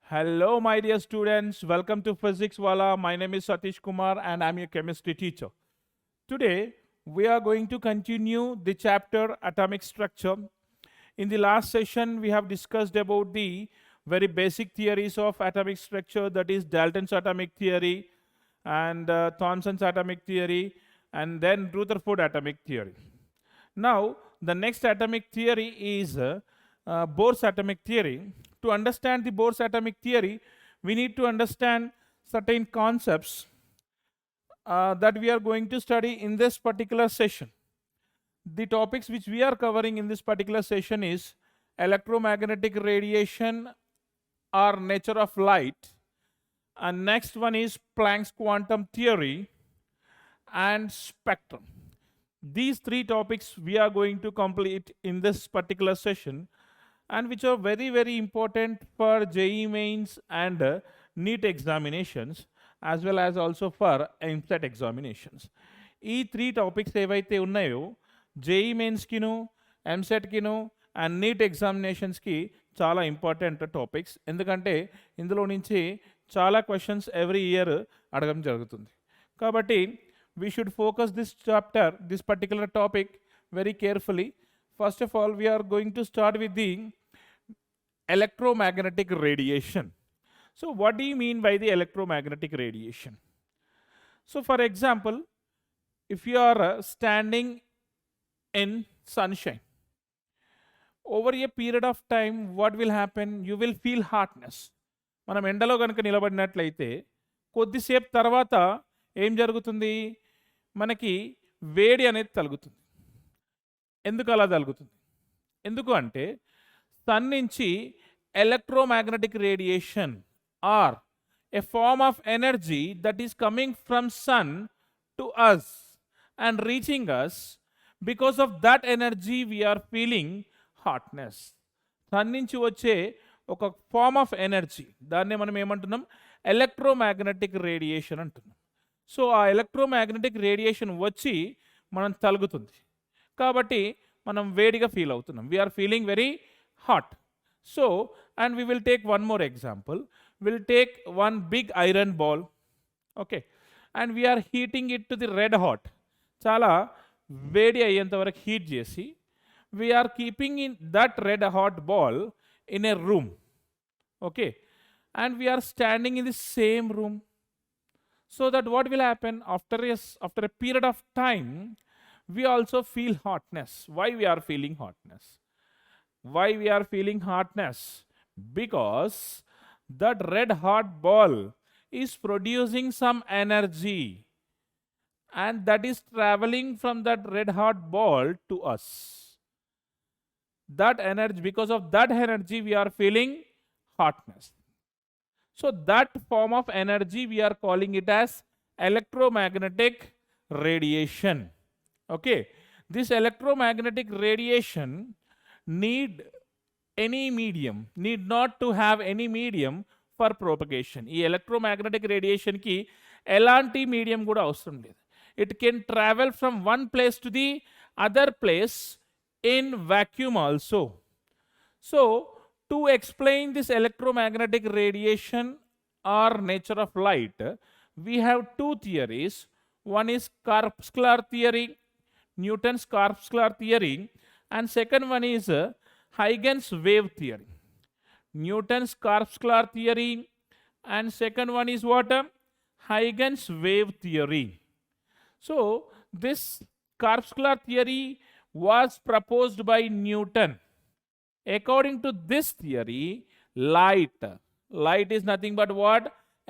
Hello, my dear students. Welcome to Physics Wala. My name is Satish Kumar and I'm your chemistry teacher. Today, we are going to continue the chapter Atomic Structure. In the last session, we have discussed about the very basic theories of atomic structure, that is Dalton's atomic theory and Thomson's atomic theory, and then Rutherford atomic theory. Now, the next atomic theory is Bohr's atomic theory. To understand the Bohr's atomic theory, we need to understand certain concepts that we are going to study in this particular session. The topics which we are covering in this particular session is electromagnetic radiation or nature of light, and next one is Planck's quantum theory and spectrum. These three topics we are going to complete in this particular session, and which are very, very important for JEE mains and NEET examinations, as well as also for EAMCET examinations. ఈ three topics ఏవైతే ఉన్నాయో JEE మెయిన్స్కిను, ఎంసెట్కిను and neat ఎగ్జామినేషన్స్కి చాలా important topics. ఎందుకంటే ఇందులో నుంచి చాలా questions every year అడగడం జరుగుతుంది. కాబట్టి we should focus this chapter, this particular topic very carefully. First of all, we are going to start with the electromagnetic radiation. So what do you mean by the electromagnetic radiation? So for example, if you are standing in sunshine, over a period of time, what will happen? You will feel hotness. మనం ఎండలో కనుక నిలబడినట్లయితే కొద్దిసేపు తర్వాత ఏం జరుగుతుంది? మనకి వేడి అనేది తగులుతుంది. ఎందుకు అలా తగులుతుంది? ఎందుకు అంటే సన్ నుంచి electromagnetic radiation are a form of energy that is coming from sun to us and reaching us. Because of that energy we are feeling hotness. sun నుంచి వచ్చే ఒక ఫార్మ్ ఆఫ్ ఎనర్జీ, దాన్నే మనం ఏమంటున్నాం? ఎలక్ట్రోమాగ్నెటిక్ రేడియేషన్ అంటున్నాం. So ఆ electromagnetic radiation వచ్చి మనం తలుగుతుంది, కాబట్టి మనం వేడిగా ఫీల్ అవుతున్నాం. We are feeling very hot. So and we will take one more example. Will take one big iron ball, okay, and we are heating it to the red hot. చాలా వేడి అయ్యేంత వరకు హీట్ చేసి we are keeping in that red hot ball in a room, okay, and we are standing in the same room. So that what will happen after a period of time, we also feel hotness. Why we are feeling hotness? Why we are feeling hotness? Because that red hot ball is producing some energy, and that is traveling from that red hot ball to us. That energy, because of that energy we are feeling hotness. So that form of energy we are calling it as electromagnetic radiation. Okay, this electromagnetic radiation need not to have any medium for propagation. ఈ electromagnetic radiation ki elanti medium kuda avasaram ledhu. It can travel from one place to the other place in vacuum also. So to explain this electromagnetic radiation or nature of light, we have two theories. One is corpuscular theory, Newton's corpuscular theory, and second one is Huygens wave theory. Newton's corpuscular theory and second one is what? Huygens wave theory. So this corpuscular theory was proposed by Newton. According to this theory, light is nothing but what?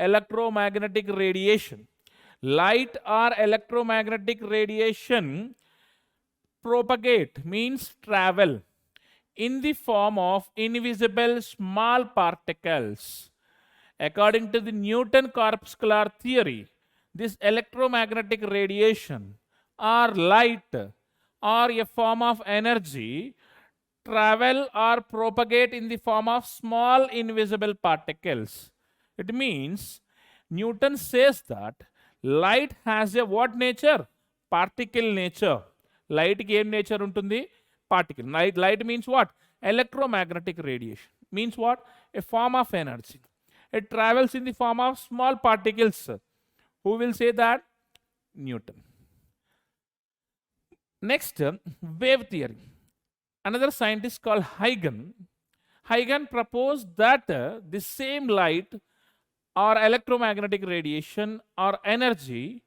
Electromagnetic radiation. Light or electromagnetic radiation propagate, means travel, in the form of invisible small particles. According to the Newton corpuscular theory, this electromagnetic radiation or light or a form of energy travel or propagate in the form of small invisible particles. It means Newton says that light has a what nature? Particle nature. Light ki em nature untundi? Particle. Light means what? Electromagnetic radiation. Means what? A form of energy. It travels in the form of small particles. Who will say that? Newton. Next, wave theory. Another scientist called Huygens. Huygens proposed that the same light or electromagnetic radiation or energy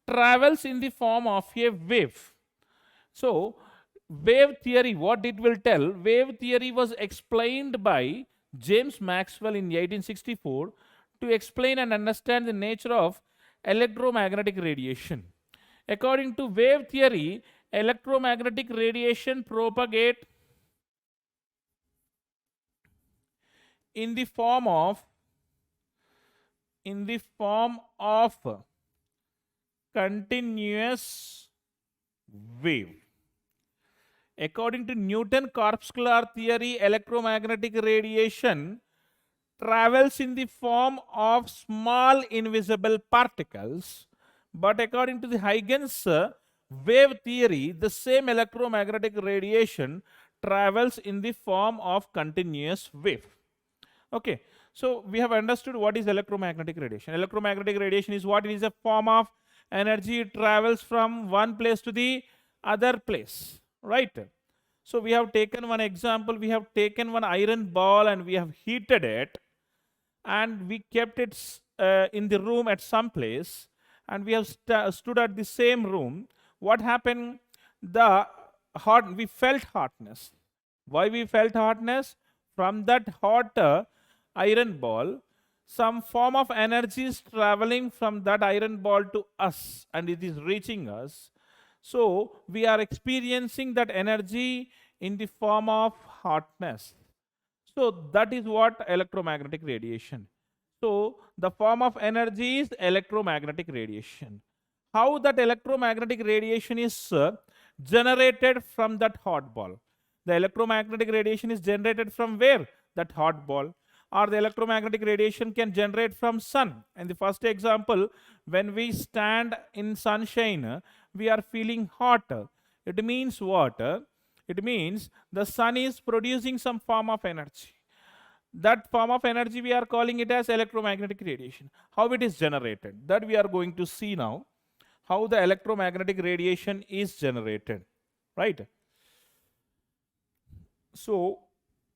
travels in the form of a wave. So, wave theory, what it will tell? Wave theory was explained by James Maxwell in 1864 to explain and understand the nature of electromagnetic radiation. According to wave theory, electromagnetic radiation propagate in the form of continuous wave. According to Newton corpuscular theory, electromagnetic radiation travels in the form of small invisible particles. But according to the Huygens wave theory, the same electromagnetic radiation travels in the form of continuous wave. Okay, so we have understood what is electromagnetic radiation. Electromagnetic radiation is what? It is a form of energy. It travels from one place to the other place, right? So we have taken one example. We have taken one iron ball and we have heated it, and we kept it in the room at some place, and we have stood at the same room. What happened? We felt hotness. Why we felt hotness? From that hot iron ball, some form of energy is traveling from that iron ball to us, and it is reaching us. So we are experiencing that energy in the form of hotness. So that is what electromagnetic radiation. So the form of energy is electromagnetic radiation. How that electromagnetic radiation is generated from that hot ball? The electromagnetic radiation is generated from where? That hot ball. Or the electromagnetic radiation can generate from sun. In the first example, when we stand in sunshine, we are feeling hot. It means what? It means the sun is producing some form of energy. That form of energy, we are calling it as electromagnetic radiation. How it is generated? That we are going to see now. How the electromagnetic radiation is generated, right? So,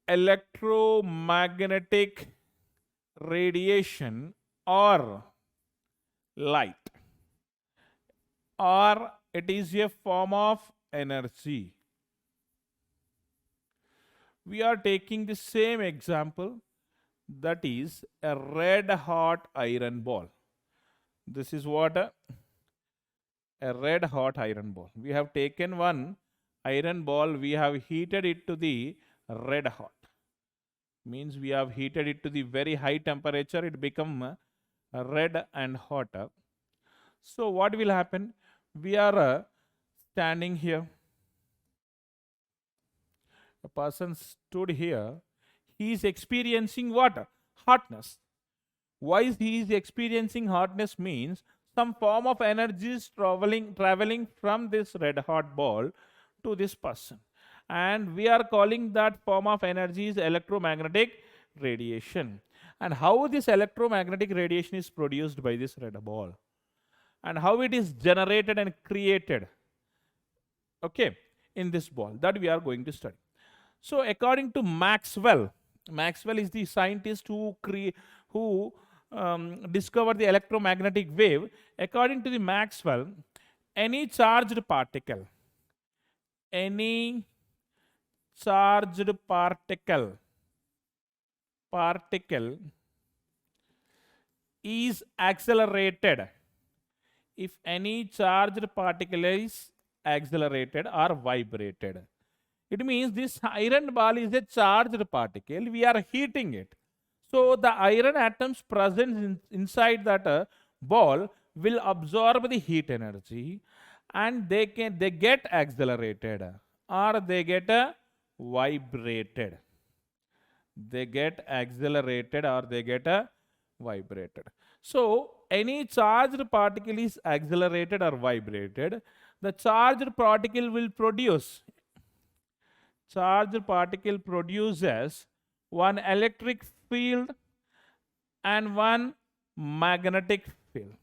electromagnetic radiation or light, or it is a form of energy. We are taking the same example, that is a red hot iron ball. This is what? A red hot iron ball. We have taken one iron ball, we have heated it to the red hot. Means we have heated it to the very high temperature, it become red and hotter. So what will happen? We are standing here. A person stood here. He is experiencing what? Hotness. Why is he is experiencing hotness? Means some form of energy is traveling from this red hot ball to this person. And we are calling that form of energy is electromagnetic radiation. And how this electromagnetic radiation is produced by this red ball, and how it is generated and created, okay, in this ball, that we are going to study. So according to Maxwell, Maxwell is the scientist who discovered the electromagnetic wave. According to the Maxwell, any charged particle is accelerated if any charged particle is accelerated or vibrated. It means this iron ball is a charged particle. We are heating it. So the iron atoms present inside that ball will absorb the heat energy, and they get accelerated or they get vibrated. They get accelerated or they get vibrated. So any charged particle is accelerated or vibrated. The charged particle will produce. Charged particle produces one electric field and one magnetic field.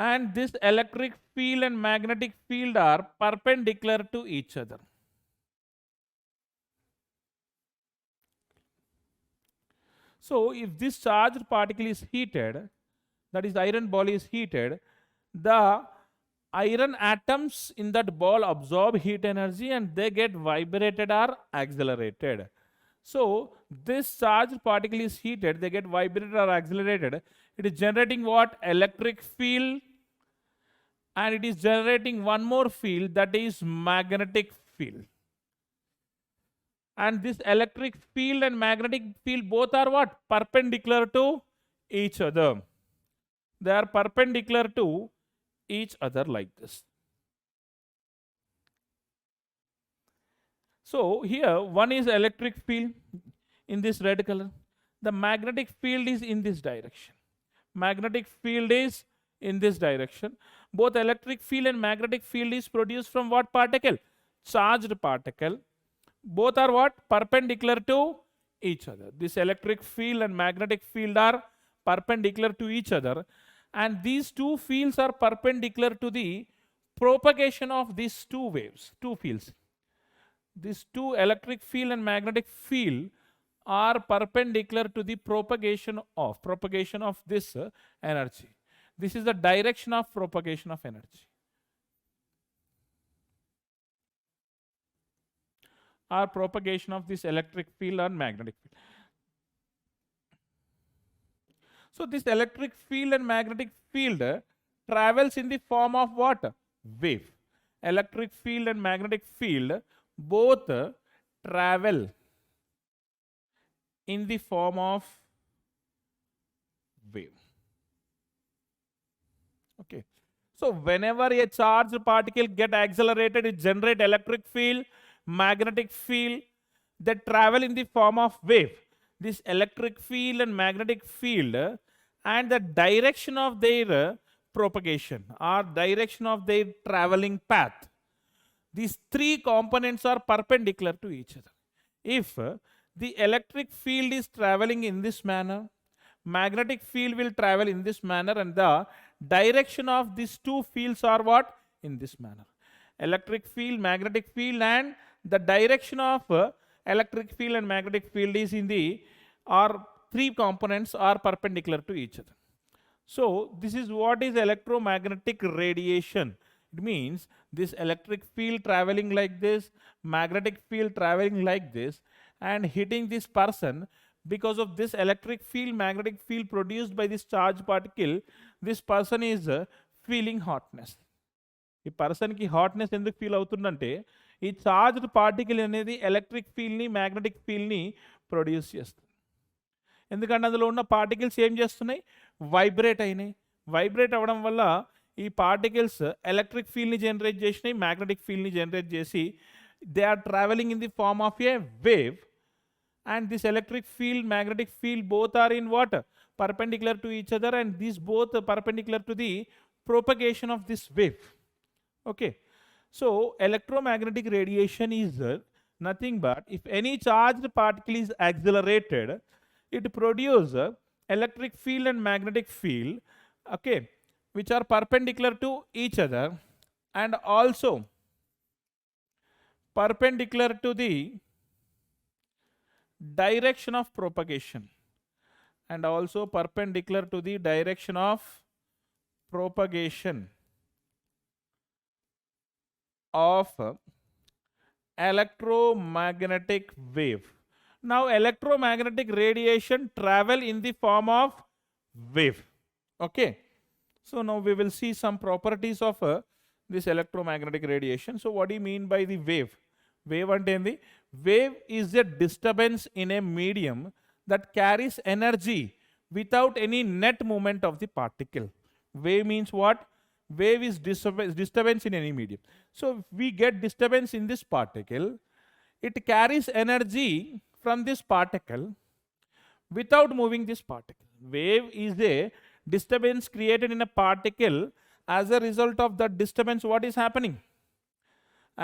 And this electric field and magnetic field are perpendicular to each other. So if this charged particle is heated, that is iron ball is heated, the iron atoms in that ball absorb heat energy and they get vibrated or accelerated. So this charged particle is heated, they get vibrated or accelerated. It is generating what? Electric field, and it is generating one more field, that is magnetic field. And this electric field and magnetic field both are what? Perpendicular to each other. They are perpendicular to each other like this. So here one is electric field in this red color. The magnetic field is in this direction. Magnetic field is in this direction. Both electric field and magnetic field is produced from what particle? Charged particle. Both are what? Perpendicular to each other. This electric field and magnetic field are perpendicular to each other, and these two fields are perpendicular to the propagation of these two waves, two fields. These two electric field and magnetic field are perpendicular to the propagation of this energy. This is the direction of propagation of energy, or propagation of this electric field or magnetic field. So this electric field and magnetic field travels in the form of what? Wave. Electric field and magnetic field both travel in the form of wave. Okay. So whenever a charged particle get accelerated, it generates electric field, magnetic field, that travel in the form of wave. This electric field and magnetic field and the direction of their propagation or direction of their traveling path, these three components are perpendicular to each other. If the electric field is traveling in this manner, magnetic field will travel in this manner, and the direction of these two fields are what? In this manner. Electric field, magnetic field, and the direction of electric field and magnetic field is in the, or three components are perpendicular to each other. So this is what is electromagnetic radiation. It means this electric field traveling like this, magnetic field traveling like this, and hitting this person. Because of this electric field, magnetic field produced by this charged particle, this person is feeling hotness. ఈ పర్సన్కి hotness ఎందుకు feel అవుతుందంటే ఈ charged particle అనేది electric ఫీల్డ్ని, magnetic ఫీల్డ్ని produce చేస్తుంది. ఎందుకంటే అందులో ఉన్న పార్టికల్స్ ఏం చేస్తున్నాయి? వైబ్రేట్ అయినాయి. వైబ్రేట్ అవ్వడం వల్ల ఈ పార్టికల్స్ ఎలక్ట్రిక్ ఫీల్డ్ని జనరేట్ చేసినాయి, మ్యాగ్నెటిక్ ఫీల్డ్ని జనరేట్ చేసి they are travelling in the form of a wave. And this electric field, magnetic field both are in what? Perpendicular to each other, and these both are perpendicular to the propagation of this wave. Okay. So electromagnetic radiation is nothing but if any charged particle is accelerated, it produces electric field and magnetic field, okay, which are perpendicular to each other and also perpendicular to the direction of propagation, and also perpendicular to the direction of propagation of electromagnetic wave. Now electromagnetic radiation travel in the form of wave. Okay, so now we will see some properties of this electromagnetic radiation. So what do you mean by the wave? Wave ante endi? Wave is a disturbance in a medium that carries energy without any net movement of the particle. Wave means what? Wave is disturbance in any medium. So if we get disturbance in this particle, it carries energy from this particle without moving this particle. Wave is a disturbance created in a particle. As a result of that disturbance, what is happening?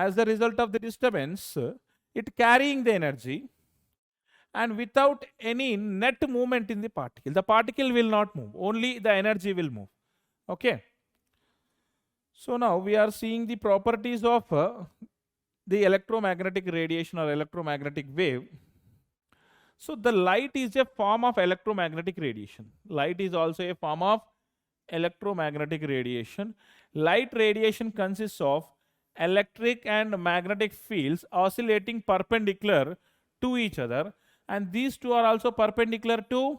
As a result of the disturbance, it carrying the energy, and without any net movement in the particle. The particle will not move, only the energy will move. Okay. So now we are seeing the properties of the electromagnetic radiation or electromagnetic wave. So the light is a form of electromagnetic radiation. Light is also a form of electromagnetic radiation. Light radiation consists of electric and magnetic fields oscillating perpendicular to each other, and these two are also perpendicular to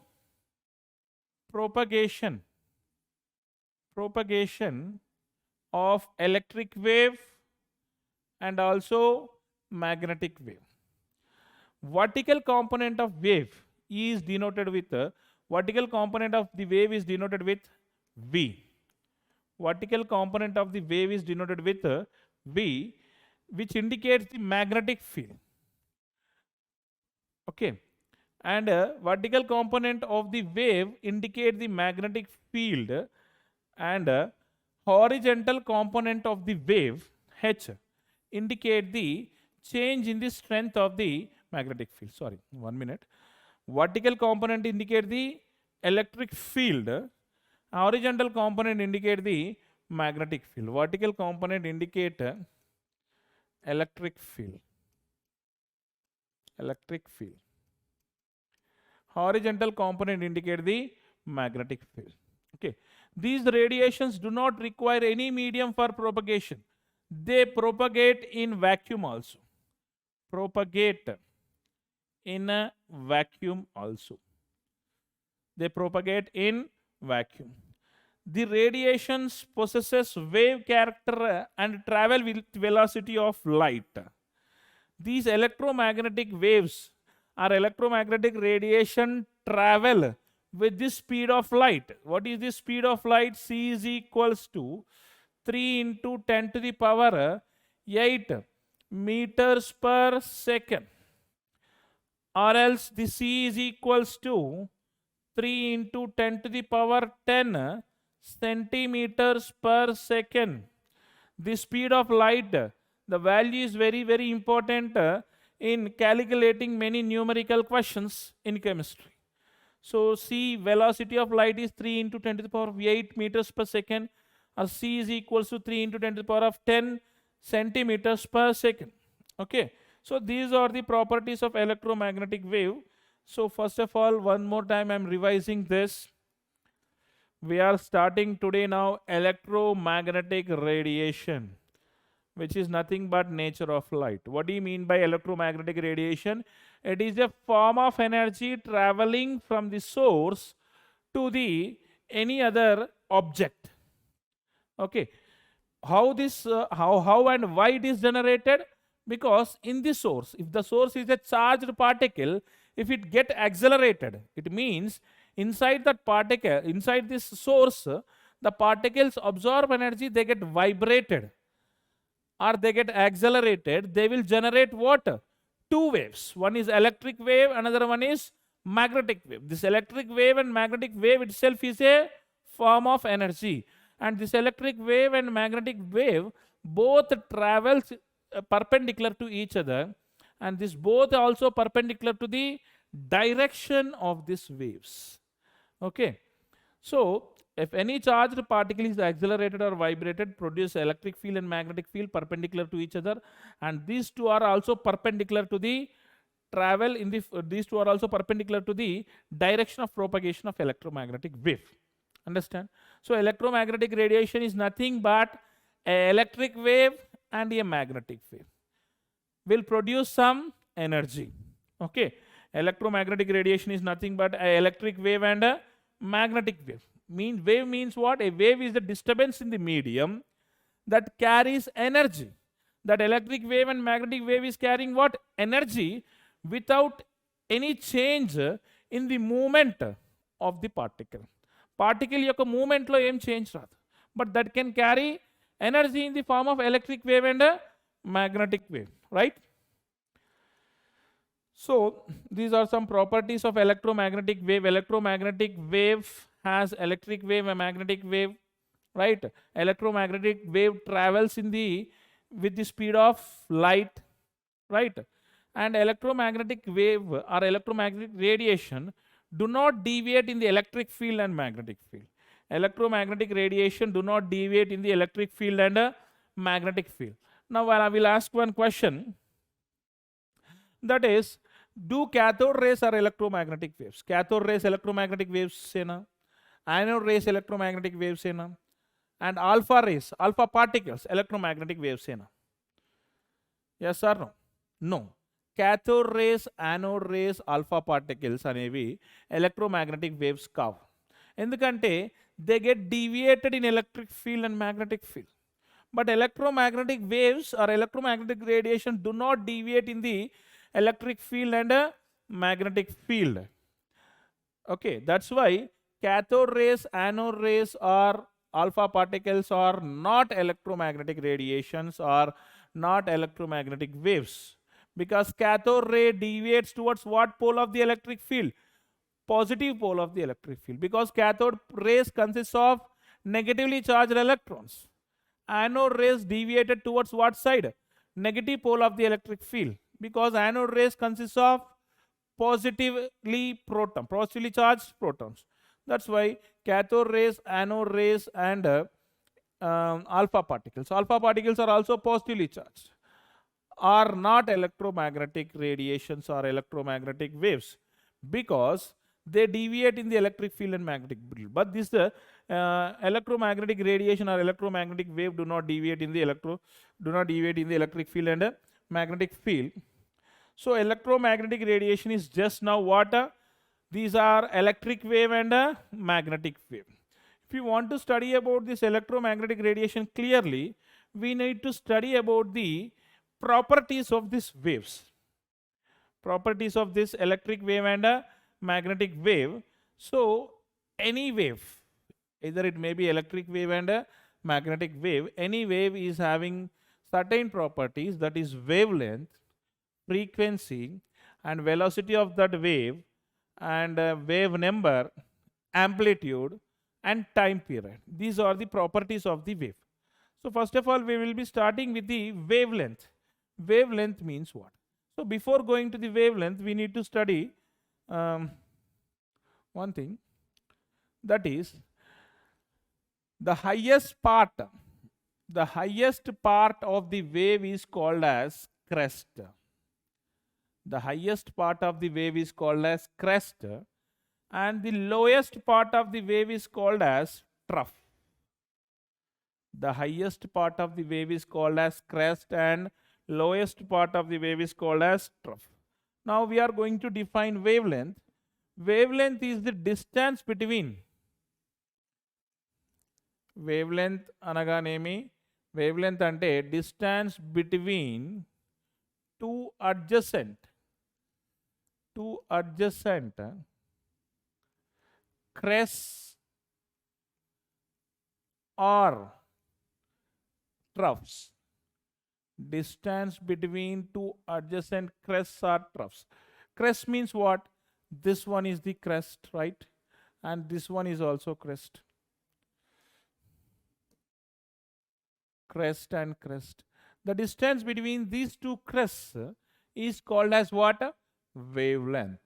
propagation of electric wave and also magnetic wave. Vertical component of wave is denoted with vertical component of the wave is denoted with V. Vertical component of the wave is denoted with V, which indicates the magnetic field. Okay, and vertical component of the wave indicate the magnetic field, and horizontal component of the wave H indicate the change in the strength of the magnetic field. Sorry, 1 minute. Vertical component indicate the electric field. Horizontal component indicate the magnetic field. Vertical component indicate electric field. Horizontal component indicate the magnetic field. Okay. These radiations do not require any medium for propagation. They propagate in vacuum also. They propagate in vacuum. The radiations possesses wave character and travel with velocity of light. These electromagnetic waves or electromagnetic radiation travel with the speed of light. What is the speed of light? C is equals to 3 into 10 to the power 8 meters per second, or else the C is equals to 3 into 10 to the power 10 centimeters per second. The speed of light, the value is very, very important in calculating many numerical questions in chemistry. So C, velocity of light is 3 into 10 to the power of 8 meters per second, or C is equals to 3 into 10 to the power of 10 centimeters per second. Okay, so these are the properties of electromagnetic wave. So first of all, one more time I'm revising this. We are starting today now electromagnetic radiation, which is nothing but nature of light. What do you mean by electromagnetic radiation? It is a form of energy traveling from the source to the any other object. Okay, how this how and why it is generated? Because in the source, if the source is a charged particle, if it get accelerated, it means inside that particle, inside this source, the particles absorb energy, they get vibrated or they get accelerated, they will generate what? Two waves. One is electric wave, another one is magnetic wave. This electric wave and magnetic wave itself is a form of energy, and this electric wave and magnetic wave both travels perpendicular to each other, and this both also perpendicular to the direction of these waves. Okay, so if any charged particle is accelerated or vibrated, produce electric field and magnetic field perpendicular to each other, and these two are also perpendicular to the travel in the these two are also perpendicular to the direction of propagation of electromagnetic wave. Understand? So electromagnetic radiation is nothing but an electric wave and a magnetic wave will produce some energy. Okay, electromagnetic radiation is nothing but an electric wave and a magnetic wave. Wave means what? A wave is the disturbance in the medium that carries energy. That electric wave and magnetic wave is carrying what? Energy without any change in the movement of the particle. Particle యొక్క movement లో ఏం change రాదు, but that can carry energy in the form of electric wave and a magnetic wave, right? So these are some properties of electromagnetic wave. Electromagnetic wave has electric wave and magnetic wave, right? Electromagnetic wave travels in the with the speed of light, right? and electromagnetic wave or electromagnetic radiation do not deviate in the electric field and magnetic field. Electromagnetic radiation do not deviate in the electric field and magnetic field. Now I will ask one question, that is, do cathode rays are electromagnetic waves? Cathode rays electromagnetic waves sena, anode rays electromagnetic waves sena, and alpha rays, alpha particles electromagnetic waves sena. Yes or no? No. Cathode rays, anode rays, alpha particles అనేవి electromagnetic waves కావు. ఎందుకంటే they get deviated in electric field and magnetic field. But electromagnetic waves or electromagnetic radiation do not deviate in the electric field and magnetic field. Okay, that's why cathode rays, anode rays or alpha particles are not electromagnetic radiations or not electromagnetic waves. Because cathode ray deviates towards what pole of the electric field? Positive pole of the electric field. Because cathode rays consists of negatively charged electrons. Anode rays deviated towards what side? Negative pole of the electric field. Because anode rays consists of positively charged protons. That's why cathode rays, anode rays and alpha particles are also positively charged, are not electromagnetic radiations or electromagnetic waves, because they deviate in the electric field and magnetic field. But this electromagnetic radiation or electromagnetic wave do not deviate in the electric field and magnetic field. So electromagnetic radiation is just now what? These are electric wave and magnetic wave. If you want to study about this electromagnetic radiation clearly, we need to study about the properties of these waves. Properties of this electric wave and magnetic wave. So any wave, either it may be electric wave and magnetic wave, any wave is having certain properties, that is wavelength, frequency and velocity of that wave, and wave number, amplitude and time period. These are the properties of the wave. So first of all, we will be starting with the wavelength. Wavelength means what? So before going to the wavelength, we need to study one thing, that is the highest part of the wave is called as crest. The highest part of the wave is called as crest, and the lowest part of the wave is called as trough. The highest part of the wave is called as crest and lowest part of the wave is called as trough. Now we are going to define wavelength. Wavelength is the distance between, wavelength anaganemi, wavelength ante distance between two adjacent crests or troughs. Distance between two adjacent crests or troughs. Crest means what? This one is the crest, right? And this one is also crest. Crest and crest. The distance between these two crests is called as what? Wavelength.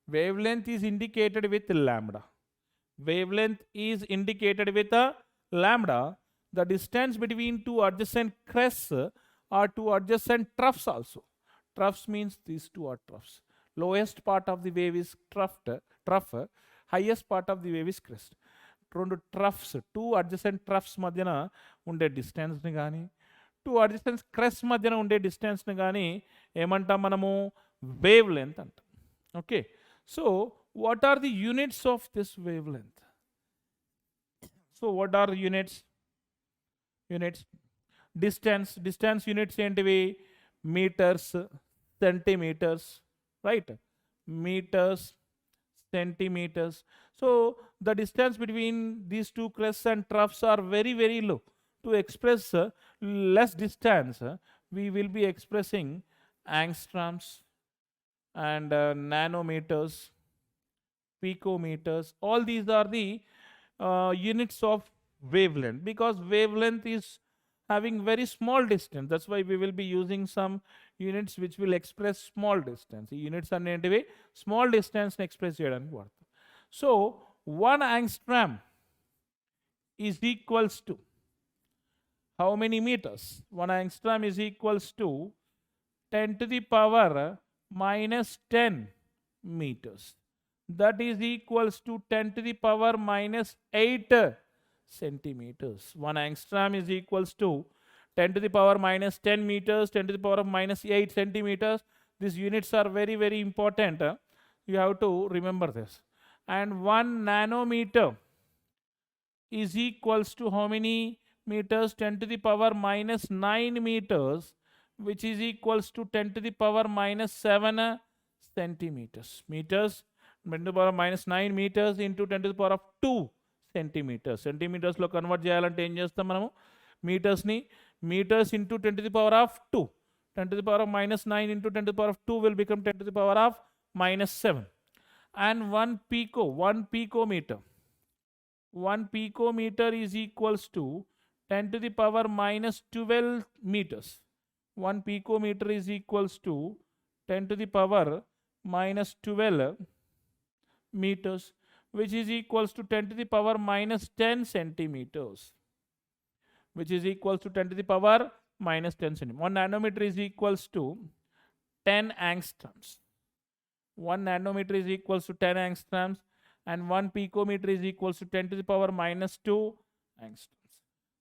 Wavelength is indicated with lambda. Wavelength is indicated with a lambda. The distance between two adjacent crests or two adjacent troughs also. Troughs means these two are troughs. Lowest part of the wave is trough. Highest part of the wave is crest. Troughs, two adjacent troughs madhyana unde distance ni gaani, two adjacent crests madhyana unde distance ni gaani emantam manamu wavelength antam. Okay. So what are the units of this wavelength? So what are units? Distance units entivi? Meters, centimeters, right? Meters, centimeters. So the distance between these two crests and troughs are very, very low. To express less distance, we will be expressing angstroms and nanometers, picometers. All these are the units of wavelength, because wavelength is having very small distance. That's why we will be using some units which will express small distance. The units are small distance express cheyadaniki vaadtam. So 1 angstrom is equals to how many meters? 1 angstrom is equals to 10 to the power minus 10 meters. That is equals to 10 to the power minus 8 centimeters. 1 angstrom is equals to 10 to the power minus 10 meters, 10 to the power of minus 8 centimeters. These units are very, very important. You have to remember this. And 1 nanometer is equals to how many meters? 10 to the power minus 9 meters, which is equals to 10 to the power minus 7 centimeters. Meters, 10 to the power minus 9 meters into 10 to the power of 2 centimeters. Centimeters lo convert cheyalante em chestam manamu meters ni meters into 10 to the power of 2. 10 to the power of minus 9 into 10 to the power of 2 will become 10 to the power of minus 7. And 1 picometer. 1 picometer is equals to 10 to the power minus 12 meters. 1 picometer is equals to 10 to the power minus 12 meters, which is equals to 10 to the power minus 10 centimeters, which is equals to 10 to the power minus 10 centimeters. 1 nanometer is equals to 10 angstroms. 1 nanometer is equals to 10 angstroms, and 1 picometer is equals to 10 to the power minus 2 angstroms.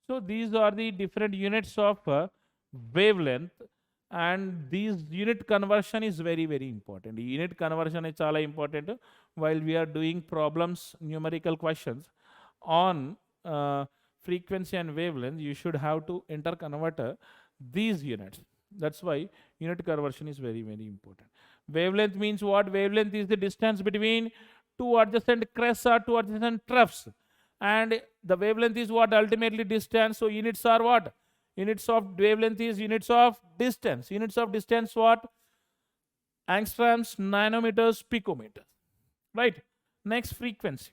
So these are the different units of wavelength, and these unit conversion is very, very important. Unit conversion is chala important while we are doing problems, numerical questions on frequency and wavelength. You should have to interconvert these units. That's why unit conversion is very, very important. Wavelength means what? Wavelength is the distance between two adjacent crests or two adjacent troughs, and the wavelength is what? Ultimately distance. So units are what? Units of wavelength is units of distance. Units of distance what? Angstroms, nanometers, picometers. Right? Next, frequency.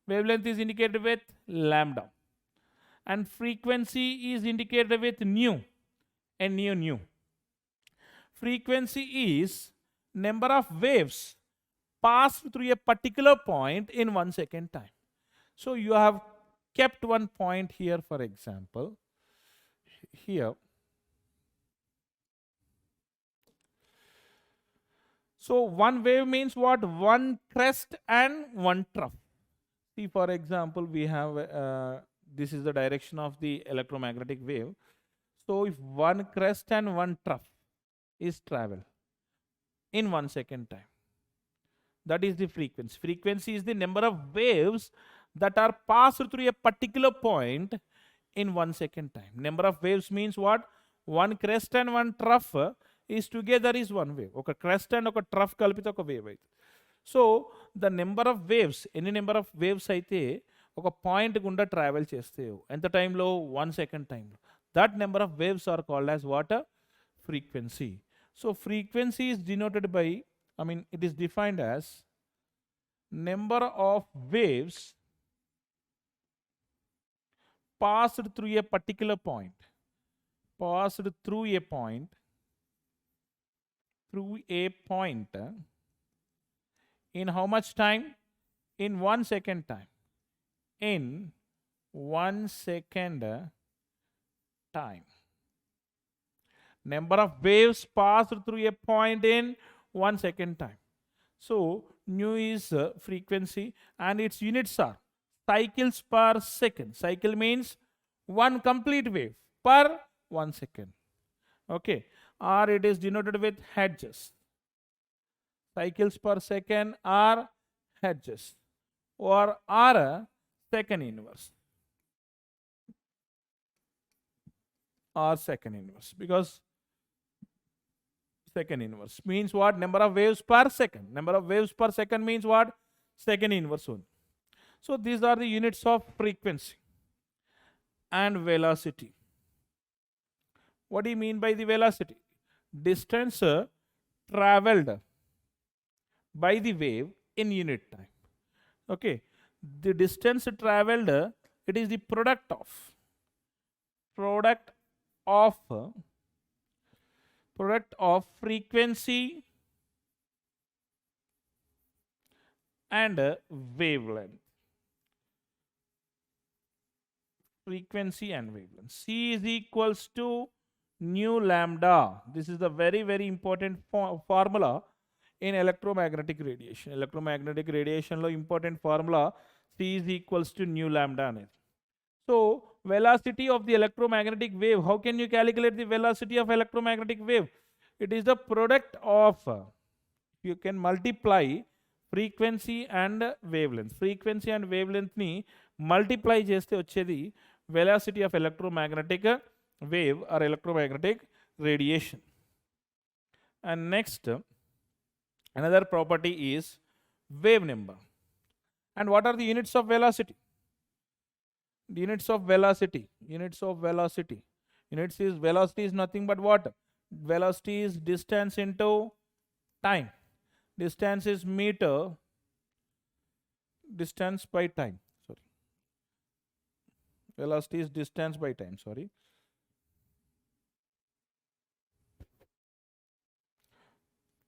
Wavelength is indicated with lambda, and frequency is indicated with nu. And nu. Frequency is number of waves passed through a particular point in 1 second time. So you have kept one point here, for example. Here. So one wave means what? One crest and one trough. See, for example, we have this is the direction of the electromagnetic wave. So if one crest and one trough is travel in 1 second time, that is the frequency. Frequency is the number of waves that are passed through a particular point in 1 second time. Number of waves means what? One crest and one trough is together is one wave. Oka crest and oka trough kalpita oka wave aithe. So the number of waves, any number of waves aithe oka point gunda travel cheste enta time lo 1 second time, that number of waves are called as what? Frequency. So frequency is denoted by, it is defined as number of waves passed through a particular point. Passed through a point. Through a point. In how much time? In 1 second time. In 1 second time. Number of waves passed through a point in 1 second time. So nu is frequency, and its units are cycles per second. Cycle means one complete wave per 1 second. Okay. Or it is denoted with hertz. Cycles per second are hertz, or are second inverse. Or second inverse, because second inverse means what? Number of waves per second. Number of waves per second means what? Second inverse only. So these are the units of frequency. And velocity. What do you mean by the velocity? Distance traveled by the wave in unit time. Okay. The distance traveled, it is the product of frequency and wavelength. Frequency and wavelength. C is equals to nu lambda. This is the very, very important formula in electromagnetic radiation. Electromagnetic radiation lo important formula C is equals to nu lambda. So velocity of the electromagnetic wave. How can you calculate the velocity of electromagnetic wave? It is the product of, you can multiply frequency and wavelength. Frequency and wavelength ni multiply cheste vachedi velocity of electromagnetic wave or electromagnetic radiation. And next, another property is wave number. And what are the units of velocity? The units of velocity. Units is velocity is nothing but what? Velocity is distance into time. Distance is meter. Distance by time. Sorry. Velocity is distance by time. Sorry.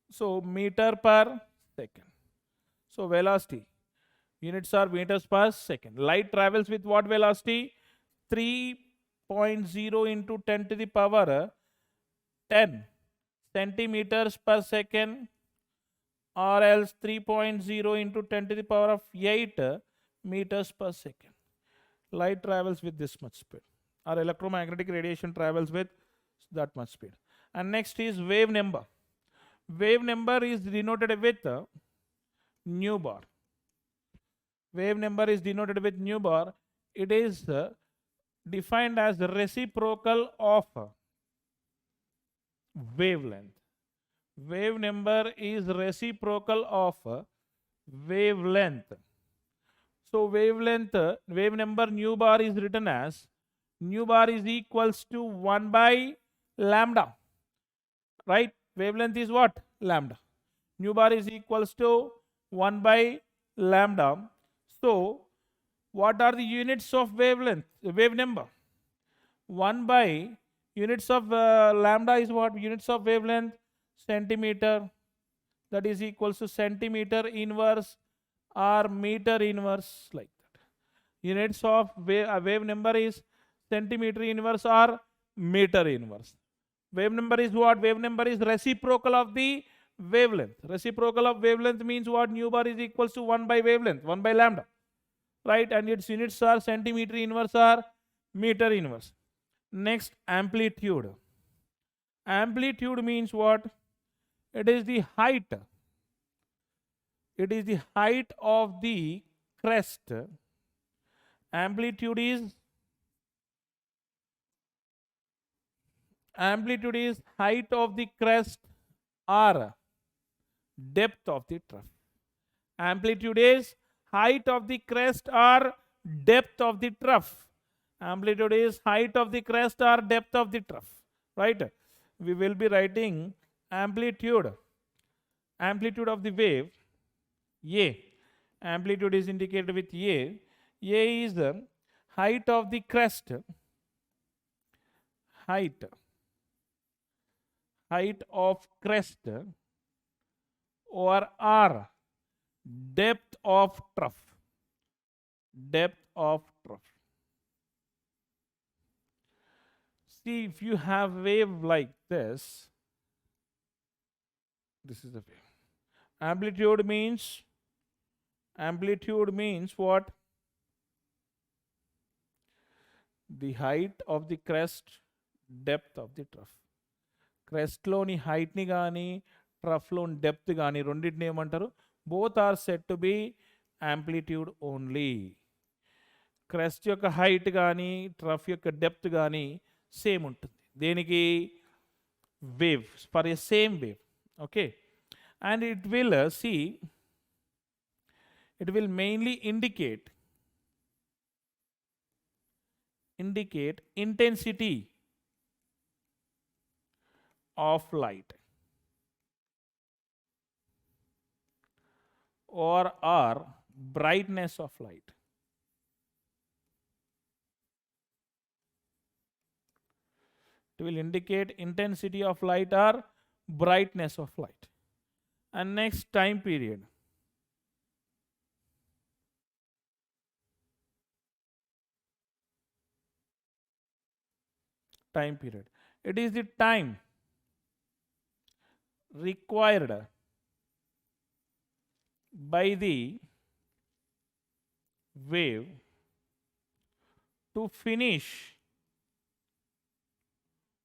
So meter per second. So velocity. Units are meters per second. Light travels with what velocity? 3.0 into 10 to the power 10 centimeters per second, or else 3.0 into 10 to the power of 8 meters per second. Light travels with this much speed. Or electromagnetic radiation travels with that much speed. And next is wave number. Wave number is denoted with nu bar. Wave number is denoted with nu bar. It is defined as the reciprocal of wavelength. Wave number is reciprocal of wavelength. So wavelength, wave number nu bar is written as nu bar is equals to 1 by lambda. Right? Wavelength is what? Lambda. Nu bar is equals to 1 by lambda. So what are the units of wavelength? Wave number. 1 by units of lambda is what? Units of wavelength, centimeter. That is equals to centimeter inverse or meter inverse, like that. Units of wave number is centimeter inverse or meter inverse. Wave number is what? Wave number is reciprocal of the wavelength. Reciprocal of wavelength means what? Nu bar is equals to 1 by wavelength, 1 by lambda. Right? And its units are centimeter inverse or meter inverse. Next, amplitude. Amplitude means what? It is the height. It is the height of the crest. Amplitude is height of the crest or depth of the trough. Amplitude is height of the crest or depth of the trough. Amplitude is height of the crest or depth of the trough. Right? We will be writing amplitude of the wave, A. Amplitude is indicated with A. A is the height of the crest. Height of crest or R, depth of trough. Depth of trough. See, if you have wave like this is the wave. Amplitude means what? The height of the crest, depth of the trough. Crest loni height ni gaani, trough loni depth gaani, రెండిటిని ఏమంటారు? Both are said to be amplitude only. Crest యొక్క height గానీ, trough యొక్క depth గానీ same ఉంటుంది. దేనికి? Wave, for a same wave. Okay. And it will it will mainly indicate intensity of light or brightness of light. It will indicate intensity of light or brightness of light. And next, time period. Time period. It is the time required by the wave to finish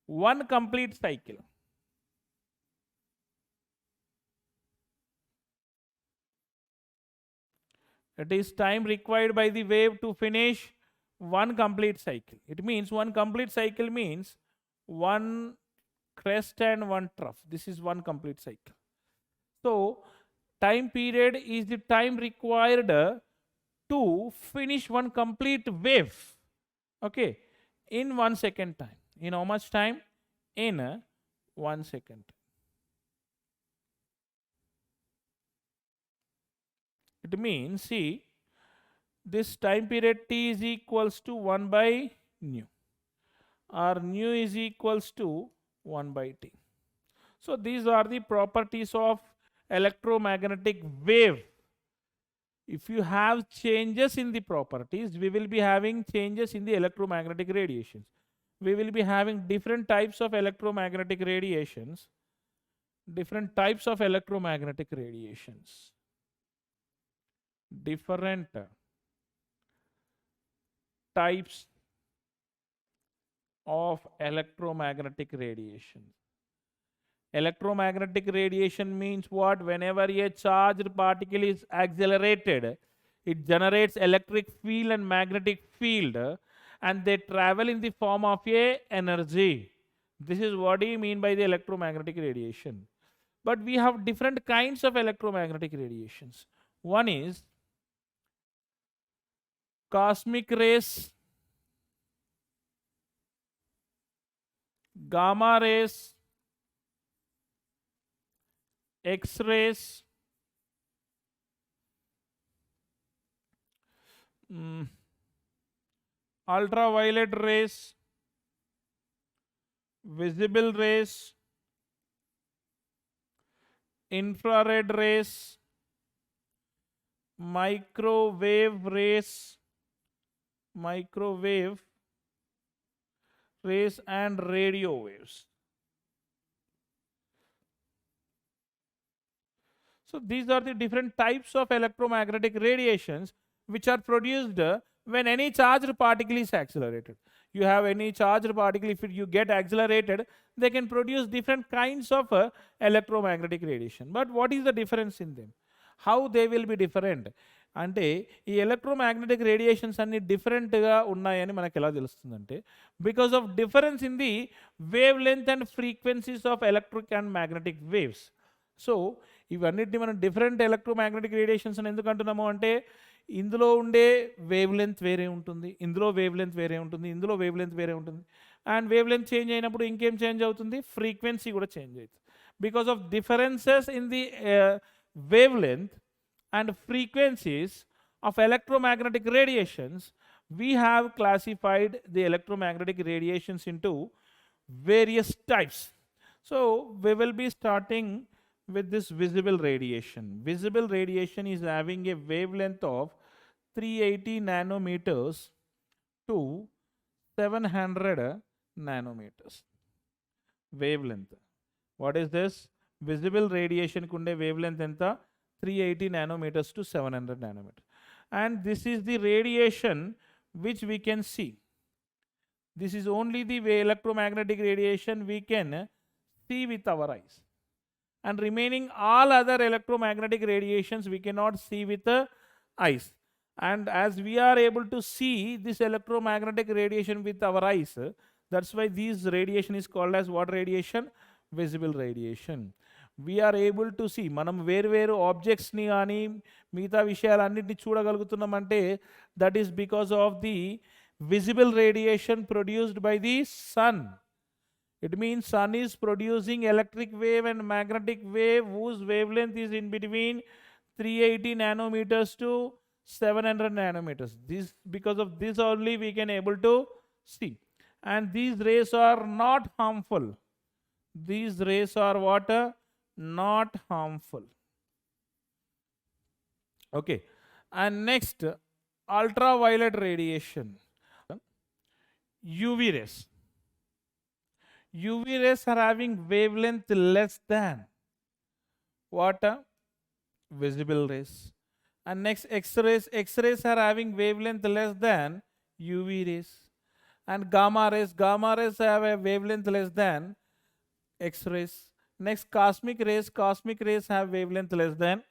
one complete cycle. It is time required by the wave to finish one complete cycle. It means one complete cycle means one crest and one trough. This is one complete cycle. So time period is the time required to finish one complete wave, okay, in 1 second time. In how much time? In 1 second. It means, see, this time period t is equals to 1 by nu, or nu is equals to 1 by t. So these are the properties of electromagnetic wave. If you have changes in the properties, we will be having changes in the electromagnetic radiations. We will be having different types of electromagnetic radiations. Different types of electromagnetic radiations. Different types of electromagnetic radiation. Electromagnetic radiation means what? Whenever a charged particle is accelerated, it generates electric field and magnetic field, and they travel in the form of a energy. This is what we mean by the electromagnetic radiation. But we have different kinds of electromagnetic radiations. One is cosmic rays, gamma rays, X-rays, ultraviolet rays, visible rays, infrared rays, microwave rays, and radio waves. So these are the different types of electromagnetic radiations which are produced when any charged particle is accelerated. You have any charged particle, if you get accelerated, they can produce different kinds of electromagnetic radiation. But what is the difference in them? How they will be different? అంటే ఈ electromagnetic radiations అన్ని డిఫరెంట్గా ఉన్నాయని మనకు ఎలా తెలుస్తుందంటే because of difference in the wavelength and frequencies of electric and magnetic waves. So ఇవన్నిటిని మనం డిఫరెంట్ ఎలక్ట్రోమాగ్నెటిక్ రేడియేషన్స్ అని ఎందుకు అంటున్నాము అంటే ఇందులో ఉండే వేవ్ లెంత్ వేరే ఉంటుంది, ఇందులో వేవ్ లెంత్ వేరే ఉంటుంది, ఇందులో వేవ్ లెంత్ వేరే ఉంటుంది. అండ్ వేవ్ లెంత్ చేంజ్ అయినప్పుడు ఇంకేం చేంజ్ అవుతుంది? ఫ్రీక్వెన్సీ కూడా చేంజ్ అవుతుంది. Because of differences in the wave length and frequencies of electromagnetic radiations, we have classified the electromagnetic radiations into various types. So we will be starting with this visible radiation. Visible radiation is having a wavelength of 380 nanometers to 700 nanometers. Wavelength. What is this? Visible radiation kunde wavelength enta 380 nanometers to 700 nanometers. And this is the radiation which we can see. This is only the electromagnetic radiation we can see with our eyes. And remaining all other electromagnetic radiations we cannot see with the eyes. And as we are able to see this electromagnetic radiation with our eyes, that's why this radiation is called as what radiation? Visible radiation. We are able to see, మనం వేరు ఆబ్జెక్ట్స్ని కానీ మిగతా విషయాలన్నింటినీ చూడగలుగుతున్నామంటే that is because of the visible radiation produced by the sun. It means sun is producing electric wave and magnetic wave whose wavelength is in between 380 nanometers to 700 nanometers. This, because of this only we can able to see. and these rays are not harmful. These rays are what? Not harmful. Okay. And next, ultraviolet radiation. UV rays. UV rays are having wavelength less than what? Visible rays. And next, X-rays. X-rays are having wavelength less than UV rays. And gamma rays. Gamma rays have a wavelength less than X-rays. Next, cosmic rays. Cosmic rays have wavelength less than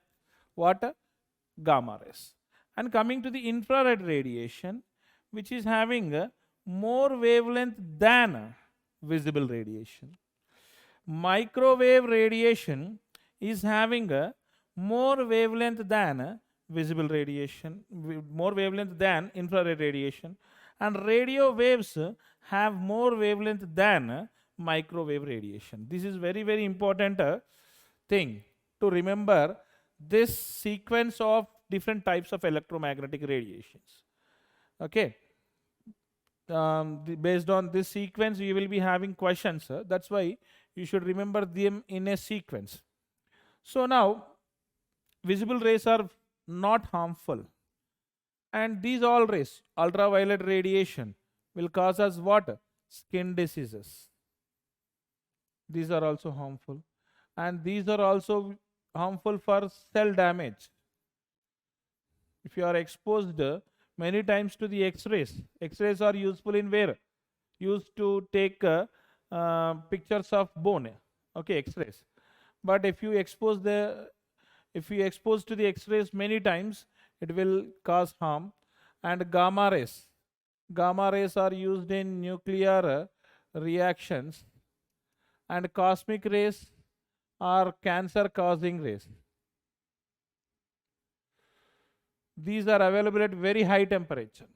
what? Gamma rays. And coming to the infrared radiation, which is having more wavelength than visible radiation. Microwave radiation is having more wavelength than visible radiation, more wavelength than infrared radiation, and radio waves have more wavelength than microwave radiation. This is very, very important thing to remember, this sequence of different types of electromagnetic radiations. Okay. Based on this sequence, you will be having questions. That's why you should remember them in a sequence. So now, visible rays are not harmful. And these all rays, ultraviolet radiation, will cause us what? Skin diseases. These are also harmful. And these are also harmful for cell damage. If you are exposed many times to the X-rays, X-rays are useful in where? Used to take pictures of bone. Okay, X-rays. But if you expose to the X-rays many times, it will cause harm. And gamma rays. Gamma rays are used in nuclear reactions. And cosmic rays are cancer-causing rays. These are available at very high temperature.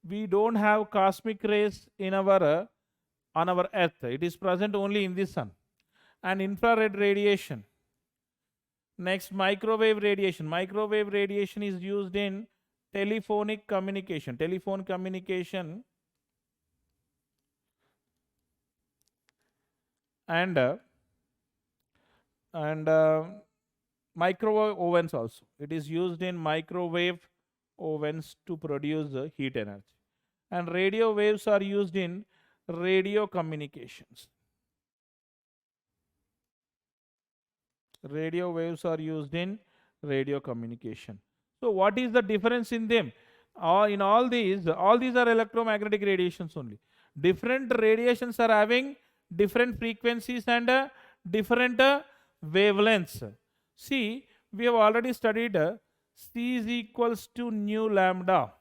We don't have cosmic rays in our on our earth. It is present only in the sun. And infrared radiation. Next, microwave radiation. Microwave radiation is used in telephonic communication. Telephone communication and microwave ovens also. It is used in microwave ovens to produce heat energy. And radio waves are used in radio communications. Radio waves are used in radio communication. So what is the difference in them? In all these are electromagnetic radiations only. Different radiations are having different frequencies and different wavelengths. See, we have already studied C is equals to nu lambda.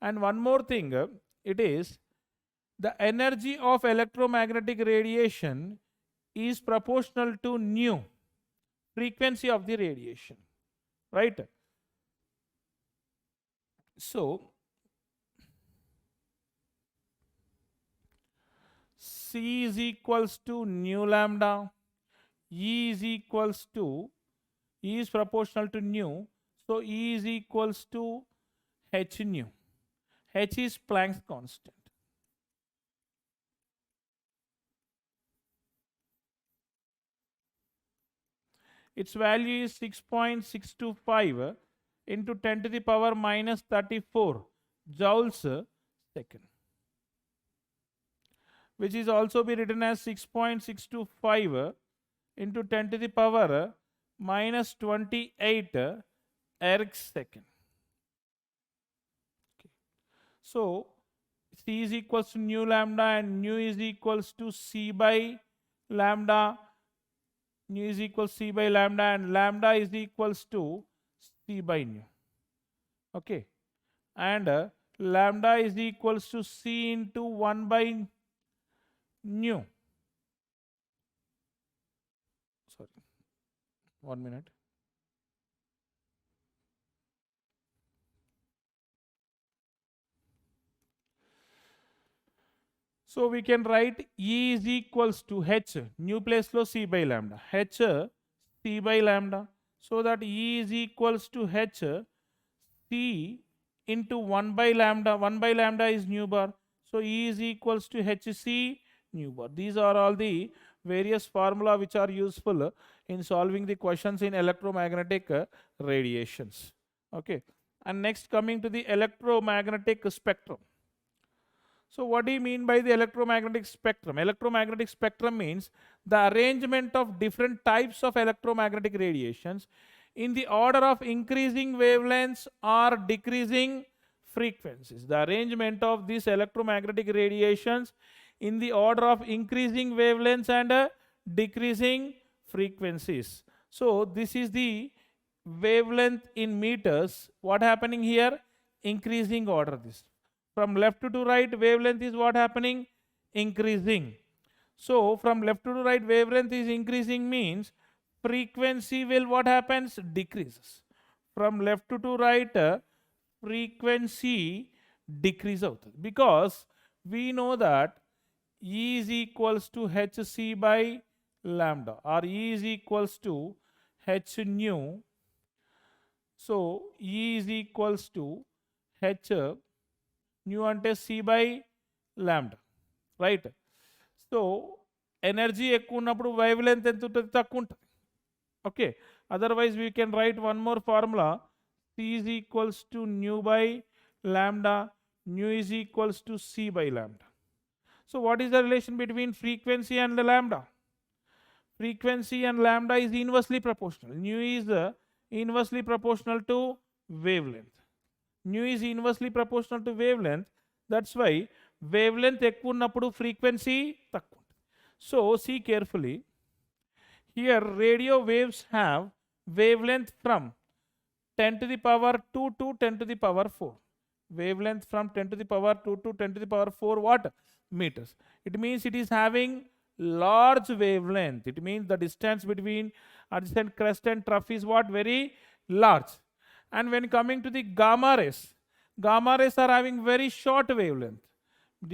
And one more thing, it is the energy of electromagnetic radiation is proportional to nu, frequency of the radiation, right? So, C is equals to nu lambda, E is equals to, E is proportional to nu, so E is equals to h nu. H is Planck's constant. Its value is 6.625 into 10 to the power minus 34 joules second, which is also be written as 6.625 into 10 to the power minus 28 erg second. Okay. So, C is equals to nu lambda and nu is equals to C by lambda. Nu is equals C by lambda and lambda is equals to C by nu. Okay. And lambda is equals to C into 1 by nu. Sorry. 1 minute. So we can write E is equals to H, nu place lo C by lambda, H C by lambda, so that E is equals to H C into 1 by lambda. 1 by lambda is nu bar. So E is equals to hc nu bar. These are all the various formula which are useful in solving the questions in electromagnetic radiations. Okay. And next, coming to the electromagnetic spectrum. So what do you mean by the electromagnetic spectrum? Electromagnetic spectrum means the arrangement of different types of electromagnetic radiations in the order of increasing wavelengths or decreasing frequencies. The arrangement of these electromagnetic radiations in the order of increasing wavelengths and decreasing frequencies. So this is the wavelength in meters. What happening here? Increasing order. This from left to right wavelength is what happening? Increasing. So from left to right wavelength is increasing means frequency will what happens? Decreases. From left to right frequency decrease out, because we know that E is equals to hc by lambda, or E is equals to h nu. So E is equals to h nu ante c by lambda, right? So energy ఎక్కువ ఉన్నప్పుడు wave length ఎంత ఉంటుంది? తక్కువ ఉంటుంది. Okay, otherwise we can write one more formula. C is equals to nu by lambda. Nu is equals to c by lambda. So what is the relation between frequency and the lambda? Frequency and lambda is inversely proportional. Nu is inversely proportional to wavelength. Nu is inversely proportional to wavelength. That's why wavelength ఎక్కువ ఉన్నప్పుడు frequency తక్కువ. So see carefully. Here radio waves have wavelength from 10 to the power 2 to 10 to the power 4. Wavelength from 10 to the power 2 to 10 to the power 4 what? Meters. It means it is having large wavelength. It means the distance between adjacent crest and trough is what? Very large. And when coming to the gamma rays are having very short wavelength.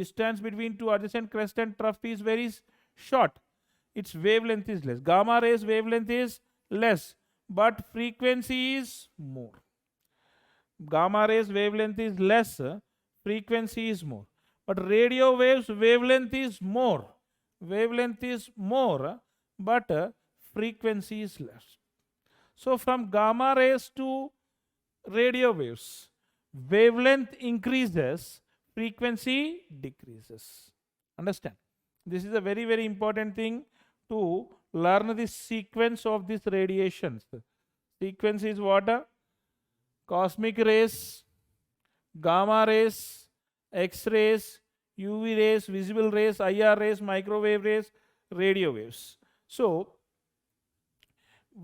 Distance between two adjacent crest and trough is very short. Its wavelength is less. Gamma rays wavelength is less, but frequency is more. Gamma rays wavelength is less, frequency is more. But radio waves wavelength is more. Wavelength is more, but frequency is less. So from gamma rays to radio waves, wavelength increases, frequency decreases. Understand? This is a very, very important thing to learn the sequence of these radiations. Sequence is what? Cosmic rays, gamma rays, X-rays, UV rays, visible rays, IR rays, microwave rays, radio waves. So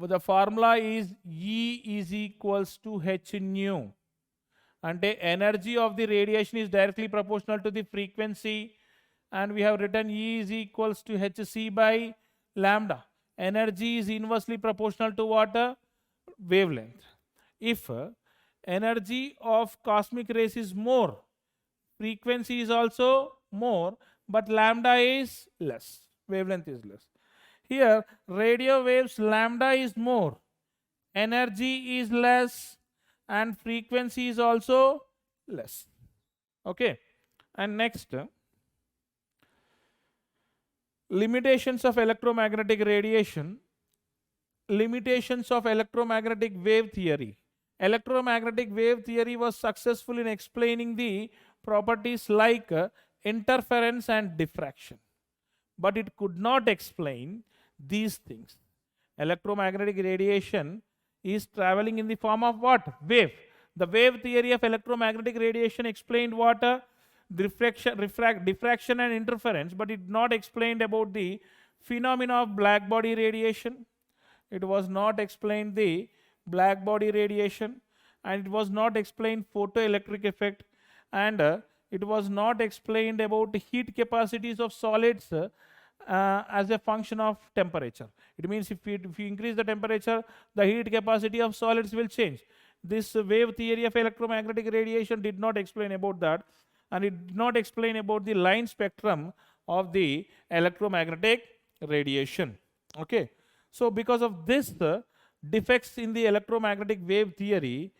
the formula is E is equals to h nu. And the energy of the radiation is directly proportional to the frequency, and we have written E is equals to hc by lambda. Energy is inversely proportional to what? Wavelength. If energy of cosmic rays is more, frequency is also more, but lambda is less, wavelength is less. Here radio waves lambda is more, energy is less, and frequency is also less. Okay, and next, limitations of electromagnetic radiation. Limitations of electromagnetic wave theory. Electromagnetic wave theory was successful in explaining the properties like interference and diffraction, but it could not explain these things. Electromagnetic radiation is traveling in the form of what? Wave. The wave theory of electromagnetic radiation explained what? Diffraction and interference, but it not explained about the phenomena of black body radiation. It was not explained the black body radiation, and it was not explained photoelectric effect, and it was not explained about heat capacities of solids as a function of temperature. It means if you increase the temperature, the heat capacity of solids will change. This wave theory of electromagnetic radiation did not explain about that, and it did not explain about the line spectrum of the electromagnetic radiation. Okay, so because of this defects in the electromagnetic wave theory,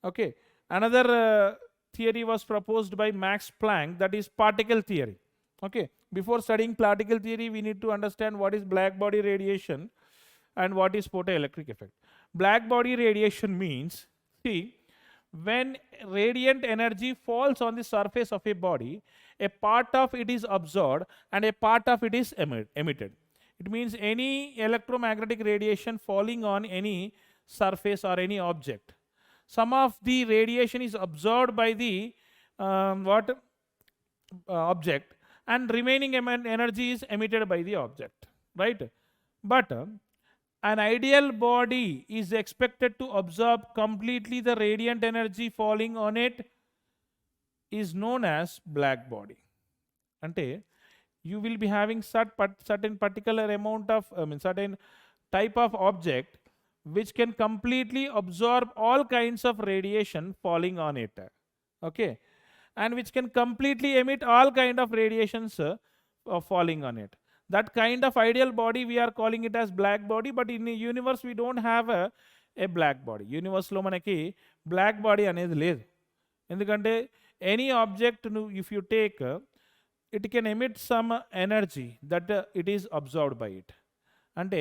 okay, another theory was proposed by Max Planck, that is particle theory. Okay, before studying particle theory, we need to understand what is black body radiation and what is photoelectric effect. Black body radiation means, see, when radiant energy falls on the surface of a body, a part of it is absorbed and a part of it is emitted. It means any electromagnetic radiation falling on any surface or any object, some of the radiation is absorbed by the object, and remaining energy is emitted by the object, right? But an ideal body is expected to absorb completely the radiant energy falling on it, is known as black body. Ante you will be having certain particular amount of certain type of object which can completely absorb all kinds of radiation falling on it, okay, and which can completely emit all kind of radiations falling on it. That kind of ideal body we are calling it as black body, but in the universe we don't have a black body. Universe lo manaki black body anedi ledhu, endukante any object if you take it can emit some energy that it is absorbed by it. అంటే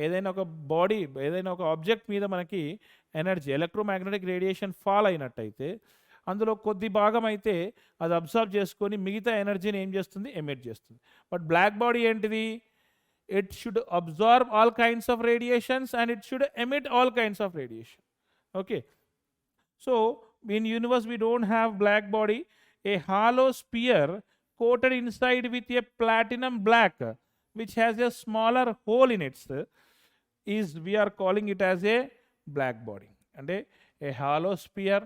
ఏదైనా ఒక body, ఏదైనా ఒక object మీద మనకి energy electromagnetic radiation fall అయినట్టయితే అందులో కొద్ది భాగం అయితే అది అబ్జర్వ్ చేసుకొని మిగతా ఎనర్జీని ఏం చేస్తుంది, ఎమిట్ చేస్తుంది. బట్ బ్లాక్ బాడీ ఏంటిది, it should absorb all kinds of radiations and it should emit all kinds of radiation. Okay, so in universe we don't have black body. A hollow sphere coated inside with a platinum black which has a smaller hole in it is, we are calling it as a black body. And a hollow sphere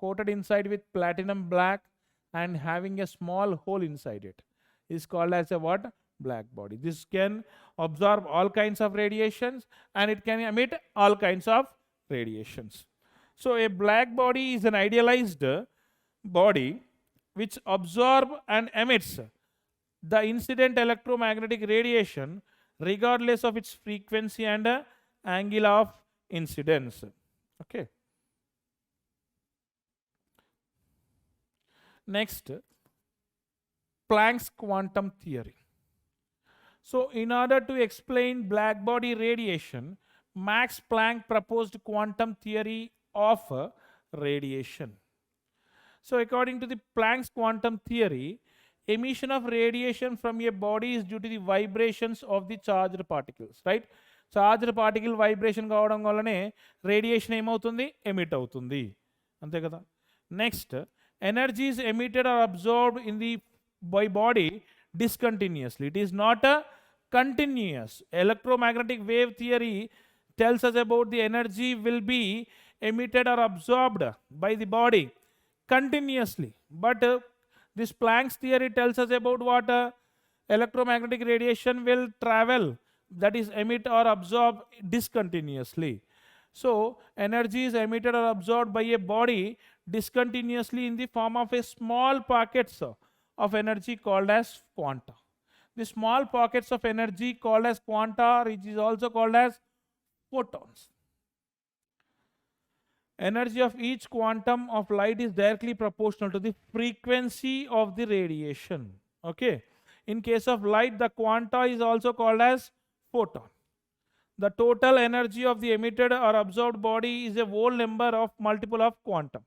coated inside with platinum black and having a small hole inside it is called as a what, black body. This can absorb all kinds of radiations and it can emit all kinds of radiations. So a black body is an idealized body which absorbs and emits the incident electromagnetic radiation regardless of its frequency and angle of incidence. Okay. Next, Planck's quantum theory. So in order to explain black body radiation, Max Planck proposed quantum theory of radiation. So according to the Planck's quantum theory, emission of radiation from a body is due to the vibrations of the charged particles, right? Charged particle vibration కావడం వల్లనే radiation ఏమవుతుంది, emit అవుతుంది, అంతే కదా. Next, energy is emitted or absorbed in the by body discontinuously. It is not a continuous. Electromagnetic wave theory tells us about the energy will be emitted or absorbed by the body continuously, but this Planck's theory tells us about what electromagnetic radiation will travel, that is emit or absorb discontinuously. So energy is emitted or absorbed by a body discontinuously in the form of a small pockets of energy called as quanta. The small pockets of energy called as quanta, which is also called as photons. Energy of each quantum of light is directly proportional to the frequency of the radiation. Okay, in case of light, the quanta is also called as photon. The total energy of the emitted or absorbed body is a whole number of multiple of quantum.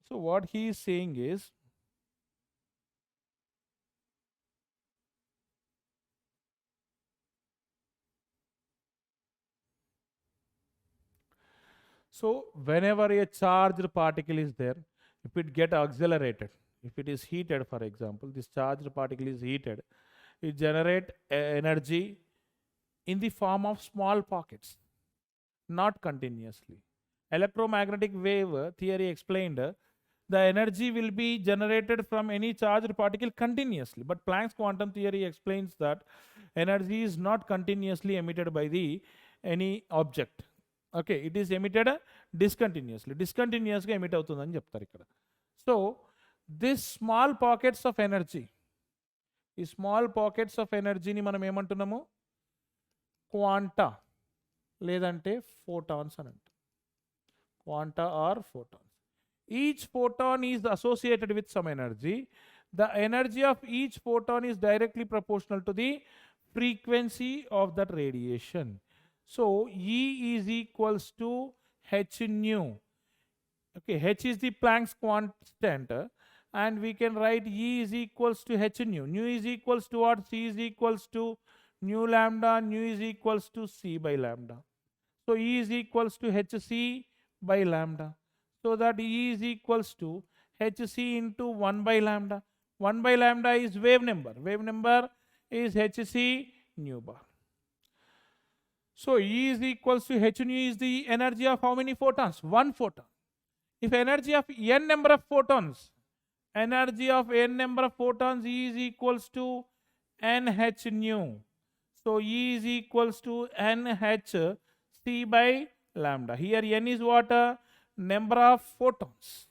So what he is saying is, so whenever a charged particle is there, if it get accelerated, if it is heated, for example, this charged particle is heated, it generate energy in the form of small pockets, not continuously. Electromagnetic wave theory explained the energy will be generated from any charged particle continuously, but Planck's quantum theory explains that energy is not continuously emitted by the any object. Okay, it is emitted discontinuously. Discontinuously emit అవుతుందని చెప్తారు ఇక్కడ. So this small pockets of energy, ఈ small pockets of ఎనర్జీని మనం ఏమంటున్నాము, quanta లేదంటే photons అని అంటాం. Quanta or photons. Each photon is associated with some energy. The energy of each photon is directly proportional to the frequency of that radiation. So E is equals to h nu. Okay, h is the Planck's constant, and we can write E is equals to h nu. Nu is equals to what? C is equals to nu lambda. Nu is equals to C by lambda. So E is equals to hc by lambda. So that E is equals to hc into 1 by lambda. 1 by lambda is wave number. Wave number is hc nu bar. So E is equals to h nu is the energy of how many photons? One photon. If energy of n number of photons, energy of n number of photons, E is equals to nh nu. So E is equals to nh c by lambda. Here n is what? Number of photons.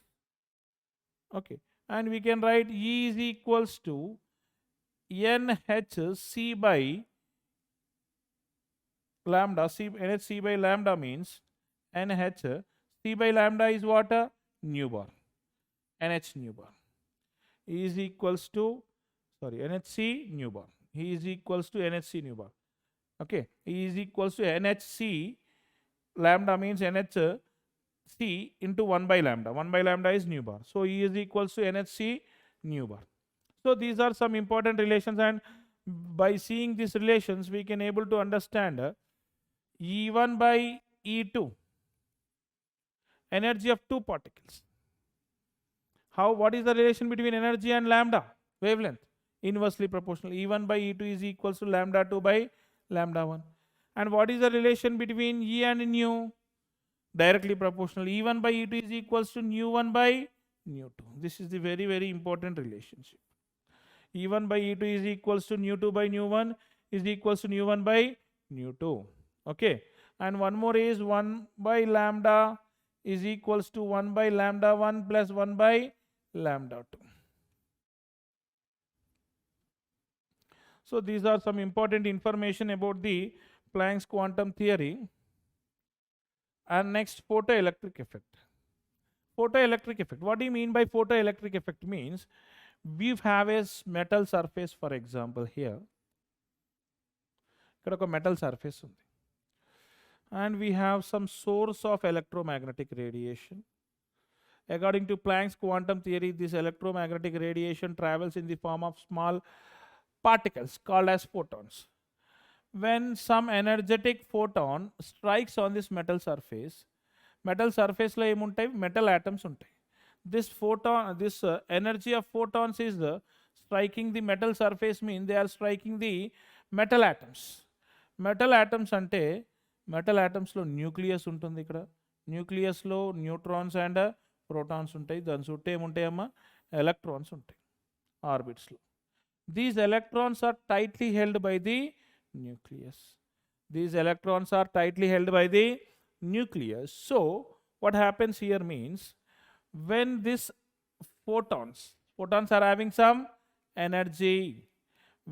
Okay, and we can write E is equals to nh c by lambda. nh c by lambda means nh c by lambda is what? Nu bar. nh nu bar. E is equals to, sorry, nhc nu bar. E is equals to nhc nu bar. Okay, E is equals to nhc lambda means nhc into 1 by lambda. 1 by lambda is nu bar. So E is equals to nhc nu bar. So these are some important relations, and by seeing these relations we can able to understand E1 by E2, energy of two particles. What is the relation between energy and lambda? Wavelength. Inversely proportional. E1 by E2 is equals to lambda 2 by lambda 1. And what is the relation between E and nu? Directly proportional. E1 by E2 is equals to nu 1 by nu 2. This is the very, very important relationship. E1 by E2 is equals to nu 2 by nu 1 is equals to nu 1 by nu 2. Okay. And one more is 1 by lambda is equals to 1 by lambda 1 plus 1 by lambda 2. So these are some important information about the Planck's quantum theory. And next, photoelectric effect. Photoelectric effect. What do you mean by photoelectric effect? Means we have a metal surface, for example, here. Ikkada oka metal surface undi. And we have some source of electromagnetic radiation. According to Planck's quantum theory, this electromagnetic radiation travels in the form of small particles called as photons. When some energetic photon strikes on this metal surface lo emuntai metal atoms untai. This energy of photons is striking the metal surface, means they are striking the metal atoms. Metal atoms ante metal atoms lo nucleus ఉంటుంది ఇక్కడ. Nucleus లో neutrons and protons ఉంటాయి. దాని చుట్టూ ఏముంటాయమ్మా? Electrons ఉంటాయి orbits లో. These electrons are tightly held by the nucleus. These electrons are tightly held by the nucleus. So what happens here means when this photons are having some energy.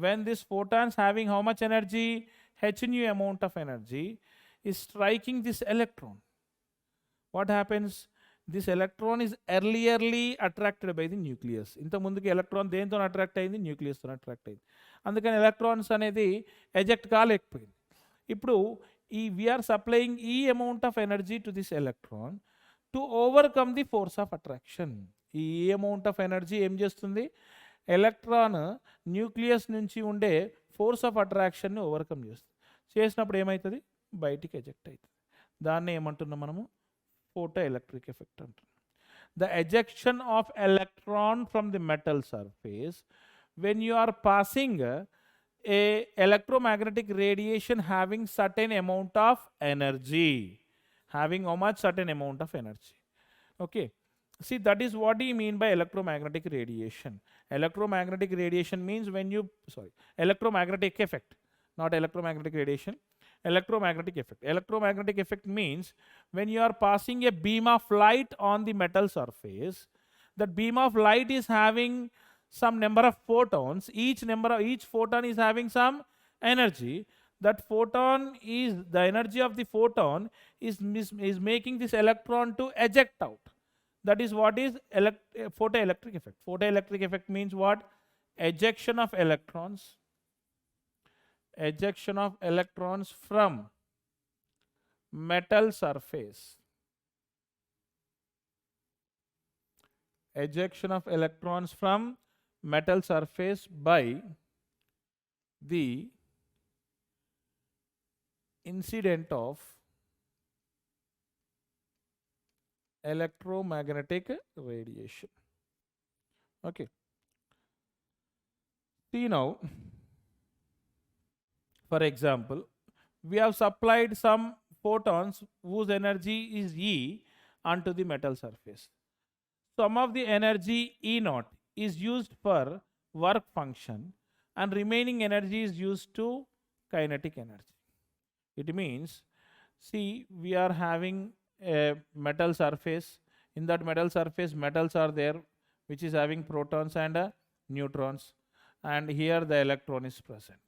When this photons having how much energy? H nu amount of energy is striking this electron. What happens? This electron is earlierly attracted by the nucleus. ఇంత ముందుకి electron దేంతో attract అయింది? న్యూక్లియస్తో attract అయింది. అందుకని electrons అనేది eject కాలేకపోయింది. ఇప్పుడు we are supplying ఈ amount of energy to this electron to overcome the force of attraction. ఈ అమౌంట్ ఆఫ్ ఎనర్జీ ఏం చేస్తుంది? ఎలక్ట్రాన్ న్యూక్లియస్ నుంచి ఉండే ఫోర్స్ ఆఫ్ అట్రాక్షన్ని ఓవర్కమ్ చేస్తుంది. చేసినప్పుడు ఏమవుతుంది? బయటికి ఎజెక్ట్ అవుతుంది. దాన్ని ఏమంటున్నాం మనము? Photoelectric effect అంటారు. The ejection of electron from the metal surface when you are passing a electromagnetic radiation having certain amount of energy. Having how much? Certain amount of energy. Okay. See, that is what do you mean by electromagnetic radiation. Electromagnetic radiation means when you, electromagnetic effect, not electromagnetic radiation. Electromagnetic effect. Electromagnetic effect means when you are passing a beam of light on the metal surface, that beam of light is having some number of photons. Each photon is having some energy. That photon is the energy of the photon is making this electron to eject out. That is what is photoelectric effect. Photoelectric effect means what? Ejection of electrons. Ejection of electrons from metal surface. Ejection of electrons from metal surface by the incident of electromagnetic radiation. Okay. See now, for example, we have supplied some photons whose energy is E onto the metal surface. Some of the energy E0 is used for work function and remaining energy is used to kinetic energy. It means, see, we are having a metal surface. In that metal surface, metals are there, which is having protons and neutrons, and here the electron is present.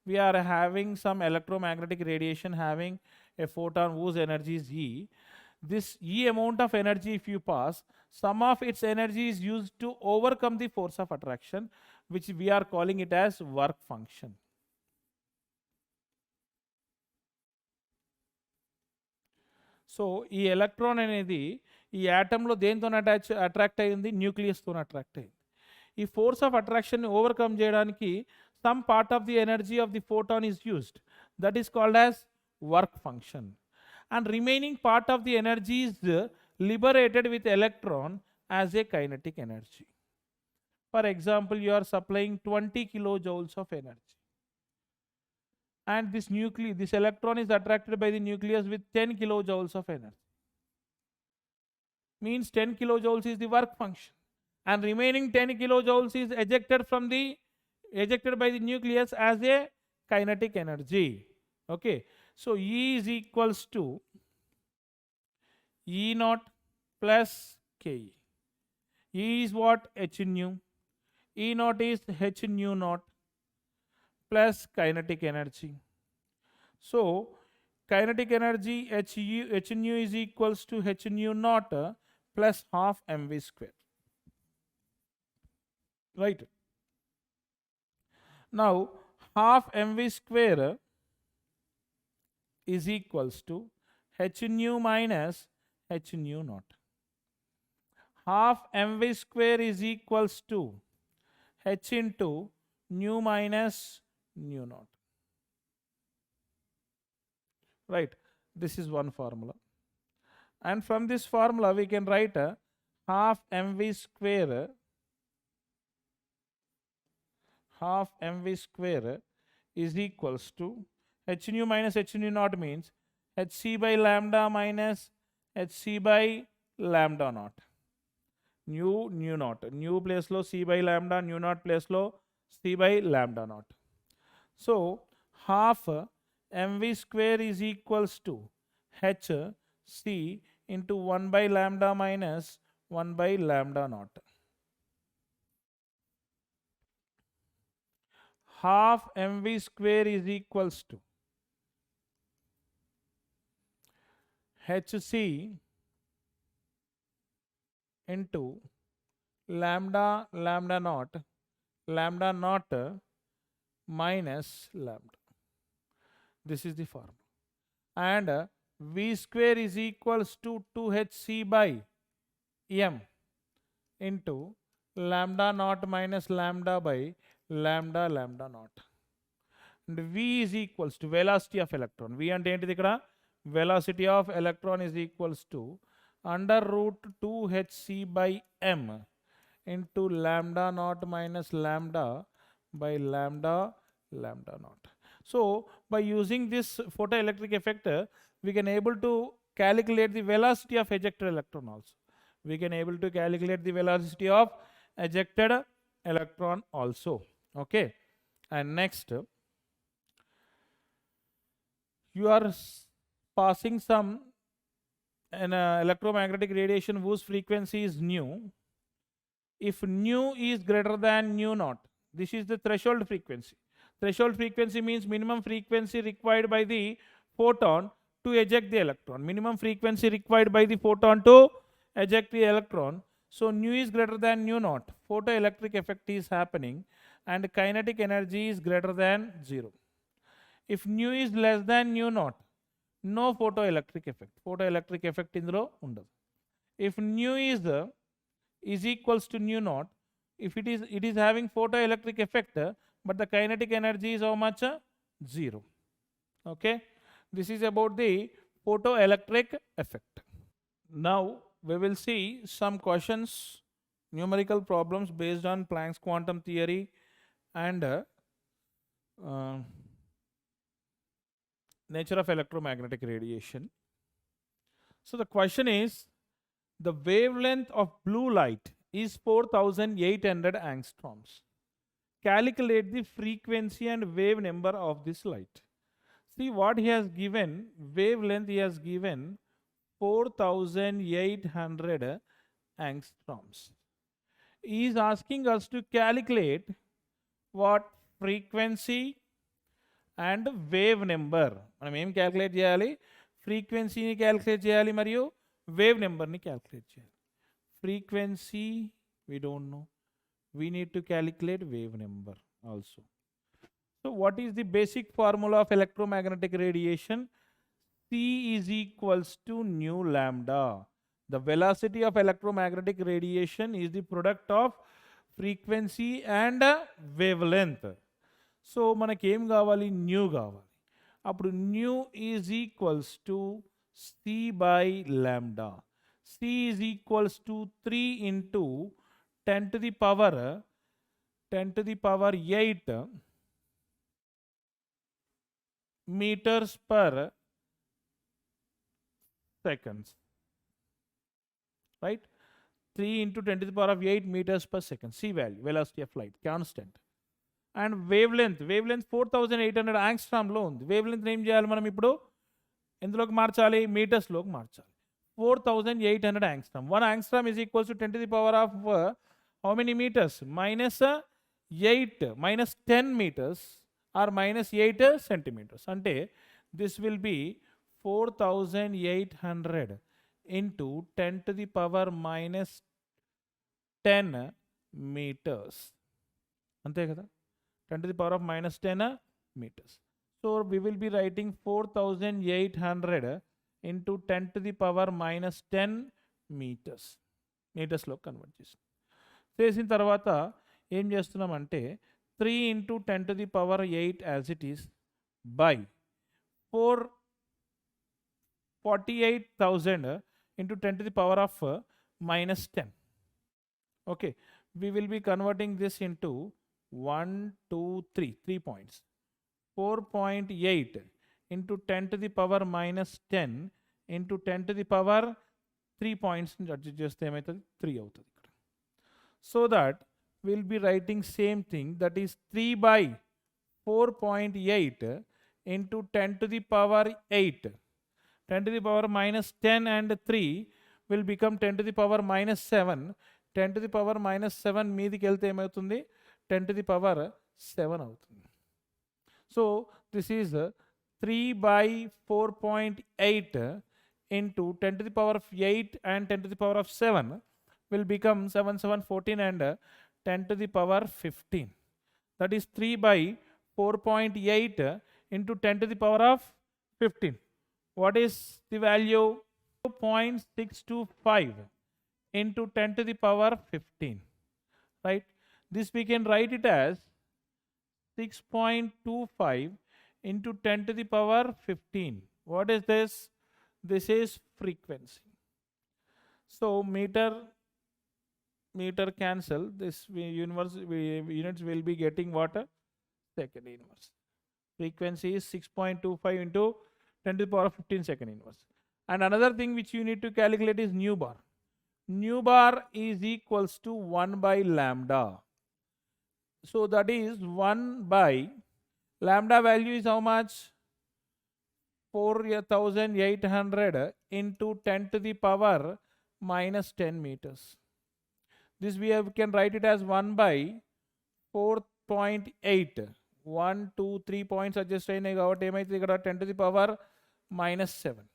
We are having some electromagnetic radiation having a photon whose energy is E. This E amount of energy, if you pass, some of its energy is used to overcome the force of attraction, which we are calling it as work function. So ఈ electron అనేది ఈ యాటంలో దేంతో attract అయ్యింది? న్యూక్లియస్తో attract అయ్యింది. ఈ force of అట్రాక్షన్ని overcome చేయడానికి some part of the energy of the photon is used. That is called as work function. And remaining part of the energy is liberated with electron as a kinetic energy. For example, you are supplying 20 kilojoules of energy. And this electron is attracted by the nucleus with 10 kilojoules of energy. Means 10 kilojoules is the work function. And remaining 10 kilojoules is ejected by the nucleus as a kinetic energy. Okay, so E is equals to E0 plus Ke. E is what? H nu. E0 is H nu naught plus kinetic energy. So kinetic energy H nu is equals to H nu naught plus half mv square. Right. Now half mv square is equals to H nu minus H nu naught. Half mv square is equals to H into nu minus nu naught. Right. This is one formula. And from this formula we can write half mv square is equals to H nu minus H nu naught means Hc by lambda minus Hc by lambda naught. Nu naught. Nu place lo C by lambda, nu naught place lo C by lambda naught. So half mv square is equals to H C into 1 by lambda minus 1 by lambda naught. Half mv square is equals to Hc into lambda naught minus lambda. This is the formula. And v square is equals to 2hc by m into lambda naught minus lambda by lambda naught. And v is equals to velocity of electron. V ante enti ikkada velocity of electron is equals to under root 2hc by m into lambda naught minus lambda by lambda naught. So by using this photoelectric effect, we can able to calculate the velocity of ejected electron also. We can able to calculate the velocity of ejected electron also. Okay. And next, you are passing some electromagnetic radiation whose frequency is nu. If nu is greater than nu naught, this is the threshold frequency. Threshold frequency means minimum frequency required by the photon to eject the electron. Minimum frequency required by the photon to eject the electron. So nu is greater than nu naught. Photoelectric effect is happening and kinetic energy is greater than 0. If nu is less than nu naught, no photoelectric effect. Photoelectric effect indulo undadu. If nu is equals to nu naught, if it is having photoelectric effect, but the kinetic energy is how much? 0. Okay, this is about the photoelectric effect. Now we will see some questions, numerical problems based on Planck's quantum theory and nature of electromagnetic radiation. So the question is, the wavelength of blue light is 4800 angstroms. Calculate the frequency and wave number of this light. See what he has given, wavelength he has given 4800 angstroms. He is asking us to calculate what frequency and wave number. మనం ఏం calculate చేయాలి? ఫ్రీక్వెన్సీని calculate చేయాలి మరియు wave నెంబర్ని calculate చేయాలి. Frequency we don't know. We need to calculate wave number also. So what is the basic formula of electromagnetic radiation? C is equals to nu lambda. The velocity of electromagnetic radiation is the product of frequency and wavelength. So మనకి ఏం కావాలి? New కావాలి. అప్పుడు new is equals to C by lambda. C is equals to 3 into 10 to the power 8 meters per seconds, right? 3 into 10 to the power of 8 meters per second. C value, velocity of light, constant. And wavelength 4800 angstrom లో ఉంది. Wavelength ఏం చేయాలి మనం ఇప్పుడు? ఎందులోకి మార్చాలి? మీటర్స్లోకి మార్చాలి. 4800 angstrom. 1 angstrom is equals to 10 to the power of how many meters? Minus 8, minus 10 meters or minus 8 centimeters. Ante this will be 4800 into 10 to the power minus 10 meters. Ante kada? 10 to the power of minus 10 meters. So we will be writing 4800 into 10 to the power minus 10 meters. మీటర్స్లో convert చేస్తాం. చేసిన తర్వాత ఏం చేస్తున్నామంటే 3 into 10 to the power 8 as it is by 48,000 into 10 to the power of minus 10. Okay, we will be converting this into 1, 2, 3 points. 4.8 into 10 to the power minus 10 into 10 to the power 3 points adjust చేస్తే ఏమవుతుంది? 3 అవుతుంది ఇక్కడ. So that we'll be writing same thing, that is 3 by 4.8 into 10 to the power 8. 10 to the power minus 10 and 3 will become 10 to the power minus 7. 10 to the power minus 7 మీదికి వెళ్తే ఏమవుతుంది? 10 to the power 7 అవుతుంది. So this is 3 by 4.8 into 10 to the power of 8 and 10 to the power of 7 will become 7, 7, 14 and 10 to the power 15. That is 3 by 4.8 into 10 to the power of 15. What is the value? 0.625 into 10 to the power 15. Right? This we can write it as 6.25 into 10 to the power 15. What is this? This is frequency. So meter cancel. This units will be getting what? Second inverse. Frequency is 6.25 into 10 to the power 15 second inverse. And another thing which you need to calculate is nu bar. Nu bar is equals to 1 by lambda. So that is 1 by lambda value is how much? 4800 into 10 to the power minus 10 meters. This we can write it as 1 by 4.8. 1, 2, 3 points adjust అయినాయి కాబట్టి ఏమైతే ఇక్కడ 10 to the power minus 7.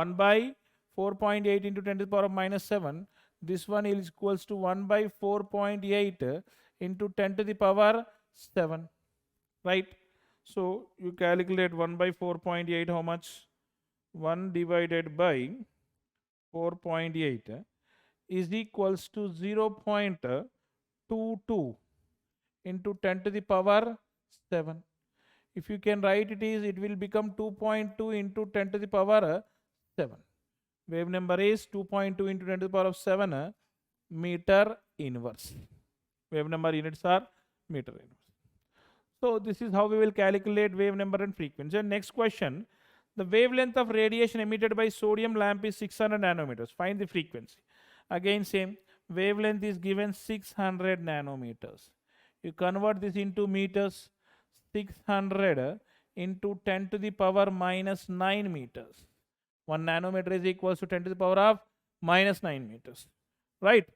1 by 4.8 into 10 to the power of minus 7. This one is equals to 1 by 4.8 into 10 to the power 7, right? So you calculate 1 by 4.8, how much? 1 divided by 4.8 is equals to 0.22 into 10 to the power 7. If you can write it will become 2.2 into 10 to the power 7. Wave number is 2.2 into 10 to the power of 7 meter inverse. Wave number units are meter inverse. So this is how we will calculate wave number and frequency. And next question, the wavelength of radiation emitted by sodium lamp is 600 nanometers. Find the frequency. Again same, wavelength is given 600 nanometers. You convert this into meters. 600 into 10 to the power minus 9 meters. 1 nanometer is equals to 10 to the power of minus 9 meters. Right?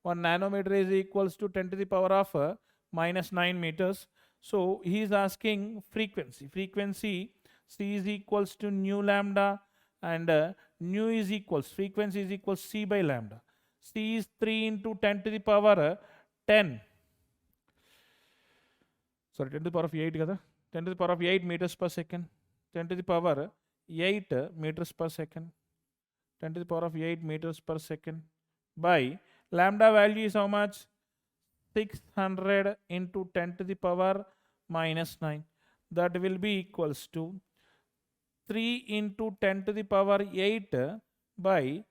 1 nanometer is equals to 10 to the power of minus 9 meters. So he is asking frequency. Frequency C is equals to nu lambda, and nu is equals, frequency is equals C by lambda. C is 3 into 10 to the power 10. Sorry, 10 to the power of 8 kada? 10 to the power of 8 meters per second. 10 to the power 8 meters per second. 10 to the power of 8 meters per second by lambda value is how much? 600 into 10 to the power minus 9. That will be equals to 3 into 10 to the power 8 by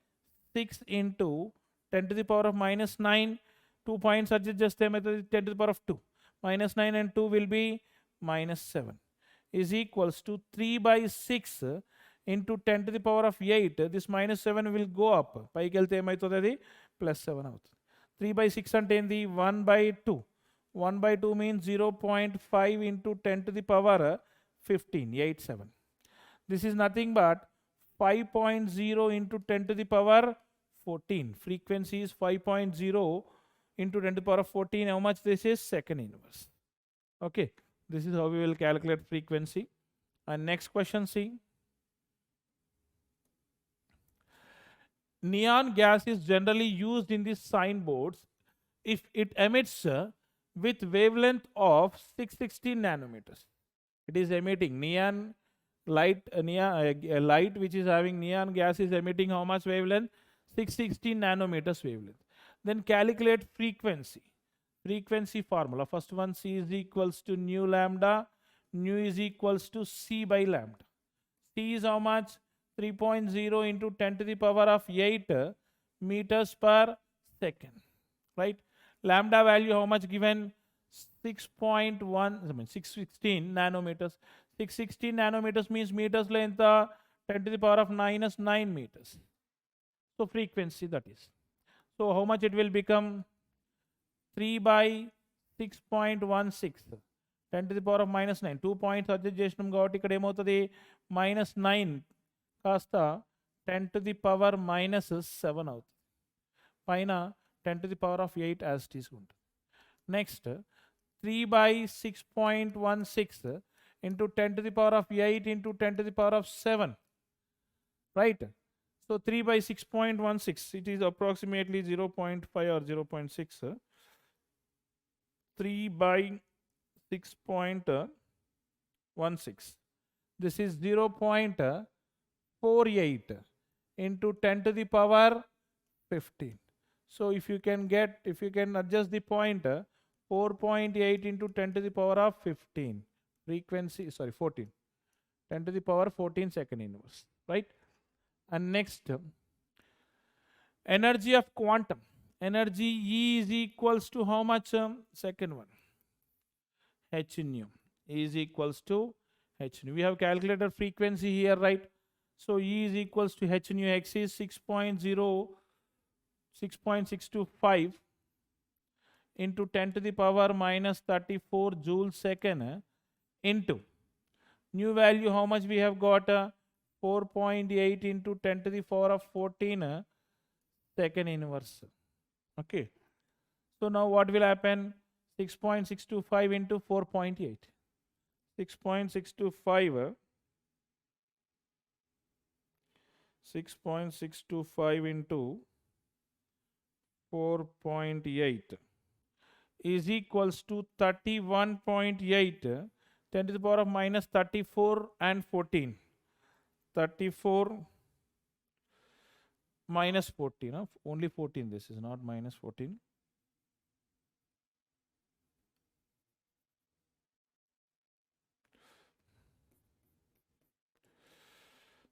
6 into 10 to the power of minus 9. 2 points are just 10 to the power of 2. Minus 9 and 2 will be minus 7 is equals to 3 by 6 into 10 to the power of 8. This minus 7 will go up. Plus 7. 3 by 6 and 1 by 2. 1 by 2 means 0.5 into 10 to the power 15. 87. This is nothing but 5.0 into 10 to the power 14. Frequency is 5.0 into 10 to the power of 14. How much this is? Second inverse. Okay. This is how we will calculate frequency. And next question, see. Neon gas is generally used in the signboards if it emits with wavelength of 616 nanometers. It is emitting neon light, light which is having neon gas is emitting how much wavelength? 616 nanometers wavelength. Then calculate frequency. Frequency formula. First one, C is equals to nu lambda. Nu is equals to C by lambda. C is how much? 3.0 into 10 to the power of 8 meters per second. Right? Lambda value how much given? 616 nanometers. 616 nanometers means meters length 10 to the power of minus 9 meters. So frequency that is. So how much it will become? 3 by 6.16. 10 to the power of minus 9. 2 points adjust చేసినాం కాబట్టి ఇక్కడ ఏమవుతుంది? minus 9 కాస్త 10 to the power minus 7 అవుతుంది. పైన 10 to the power of 8 as it is ఉంటుంది. Next 3 by 6.16 into 10 to the power of 8 into 10 to the power of 7. Right? So 3 by 6.16, it is approximately 0.5 or 0.6. 3 by 6.16. This is 0.48 into 10 to the power 15. So if you can adjust the point, 4.8 into 10 to the power of 15. Frequency, sorry, 14. 10 to the power 14 second inverse. Right? And next, energy of quantum. Energy E is equals to how much? Second one. H nu. E is equals to H nu. We have calculated frequency here, right? So E is equals to H nu X is 6.625 into 10 to the power minus 34 joule second into new value how much we have got? 4.8 into 10 to the power of 14 second inverse. Okay. So now what will happen? 6.625 into 4.8. 6.625 6.625 into 4.8 is equals to 31.8, 10 to the power of minus 34 and 14. 34 minus 14, no? Only 14 this is, not minus 14.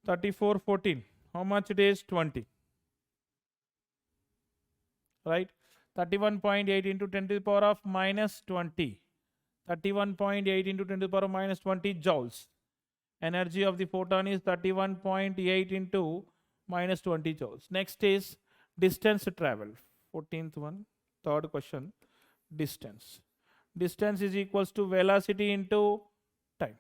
Thirty-four, 14. How much it is? 20. Right? 31.8 into 10 to the power of minus 20. 31.8 into 10 to the power of minus 20 joules. Energy of the photon is 31.8 into minus 20 joules. Next is distance travel. 14th one, third question. Distance. Distance is equals to velocity into time.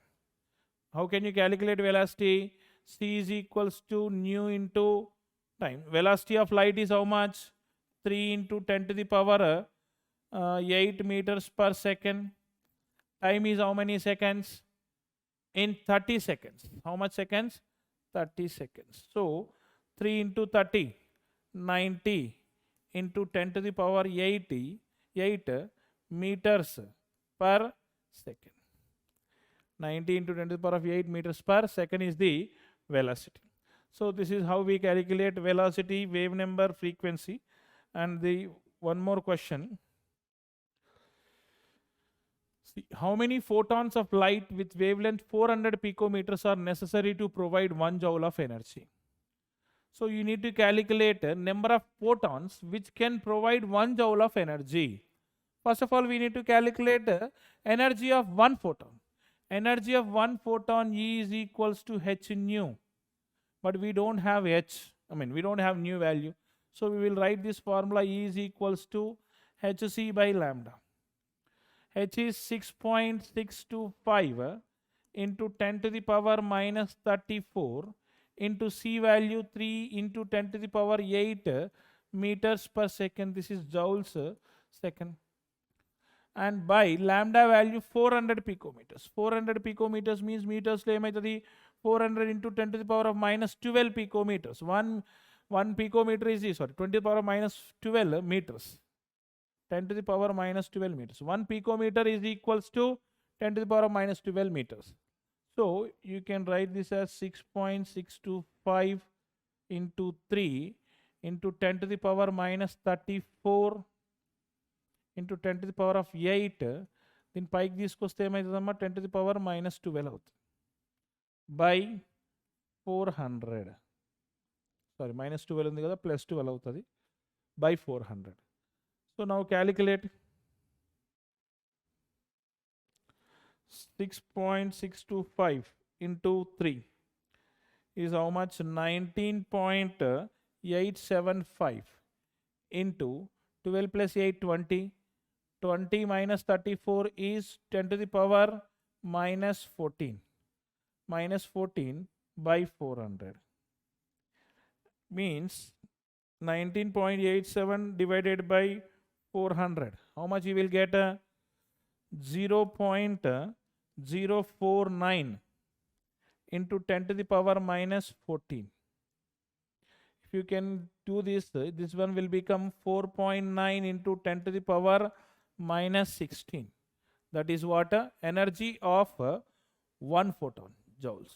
How can you calculate velocity? C is equals to nu into time. Velocity of light is how much? 3 into 10 to the power 8 meters per second. Time is how many seconds? In 30 seconds. How much seconds? 30 seconds. So 3 into 30, 90 into 10 to the power 8 meters per second. 90 into 10 to the power of 8 meters per second is the velocity. So this is how we calculate velocity, wave number, frequency. And the one more question. See, how many photons of light with wavelength 400 picometers are necessary to provide 1 joule of energy? So you need to calculate a number of photons which can provide 1 joule of energy. First of all, we need to calculate the energy of 1 photon. Energy of 1 photon E is equals to h nu. But we don't have h, we don't have nu value. So we will write this formula E is equals to hc by lambda. H is 6.625 into 10 to the power minus 34 into C value 3 into 10 to the power 8 meters per second. This is joules second. And by lambda value 400 picometers. 400 picometers means meters lo emaitadi 400 into 10 to the power of minus 12 picometers. One picometer is 20 to the power of minus 12 meters. 10 to the power minus 12 meters. 1 picometer is equals to 10 to the power of minus 12 meters. So you can write this as 6.625 into 3 into 10 to the power minus 34 into 10 to the power of 8. Then పైకి తీసుకొస్తే ఏమవుతుందమ్మా 10 to the power minus 12 అవుతుంది by 400. Sorry, minus 12 ఉంది కదా, plus 12 అవుతుంది by 400. So now calculate 6.625 into 3 is how much? 19.875 into 12 plus 8, 20. 20 minus 34 is 10 to the power minus 14. Minus 14 by 400. Means 19.87 divided by 400. How much you will get? 0.049 into 10 to the power minus 14. If you can do this, this one will become 4.9 into 10 to the power minus 16. That is what? Energy of 1 photon, joules.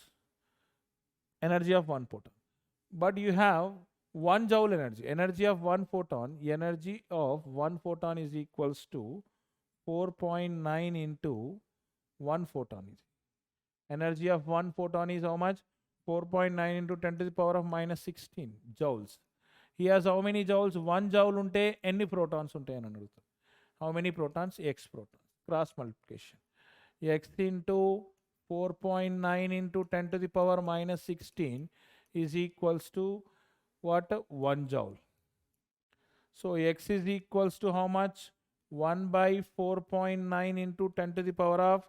Energy of 1 photon. But you have 1 joule energy. Energy of 1 photon. Energy of 1 photon is equals to 4.9 into 1 photon. Energy of 1 photon is how much? 4.9 into 10 to the power of minus 16 joules. He has how many joules? 1 joule unte any protons unte ani adugutam. How many protons? X protons. Cross multiplication. X into 4.9 into 10 to the power minus 16 is equals to what? 1 joule. So X is equals to how much? 1 by 4.9 into 10 to the power of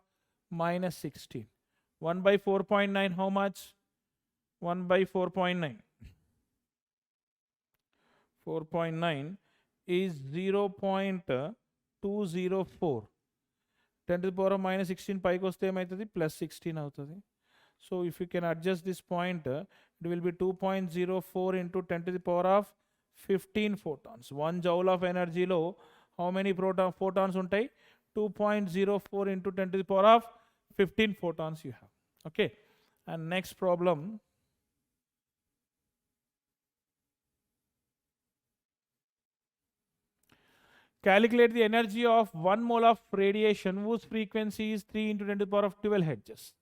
minus 16. 1 by 4.9 how much? 1 by 4.9. 4.9 is 0.204. 10 to the power of minus 16 పైకి వస్తే ఏమవుతుంది? Plus 16 అవుతుంది. So if you can adjust this point, it will be 2.04 into 10 to the power of 15 photons. 1 joule of energy low, how many photons untai? 2.04 into 10 to the power of 15 photons you have. Okay. And next problem. Calculate the energy of 1 mole of radiation whose frequency is 3 into 10 to the power of 12 Hz.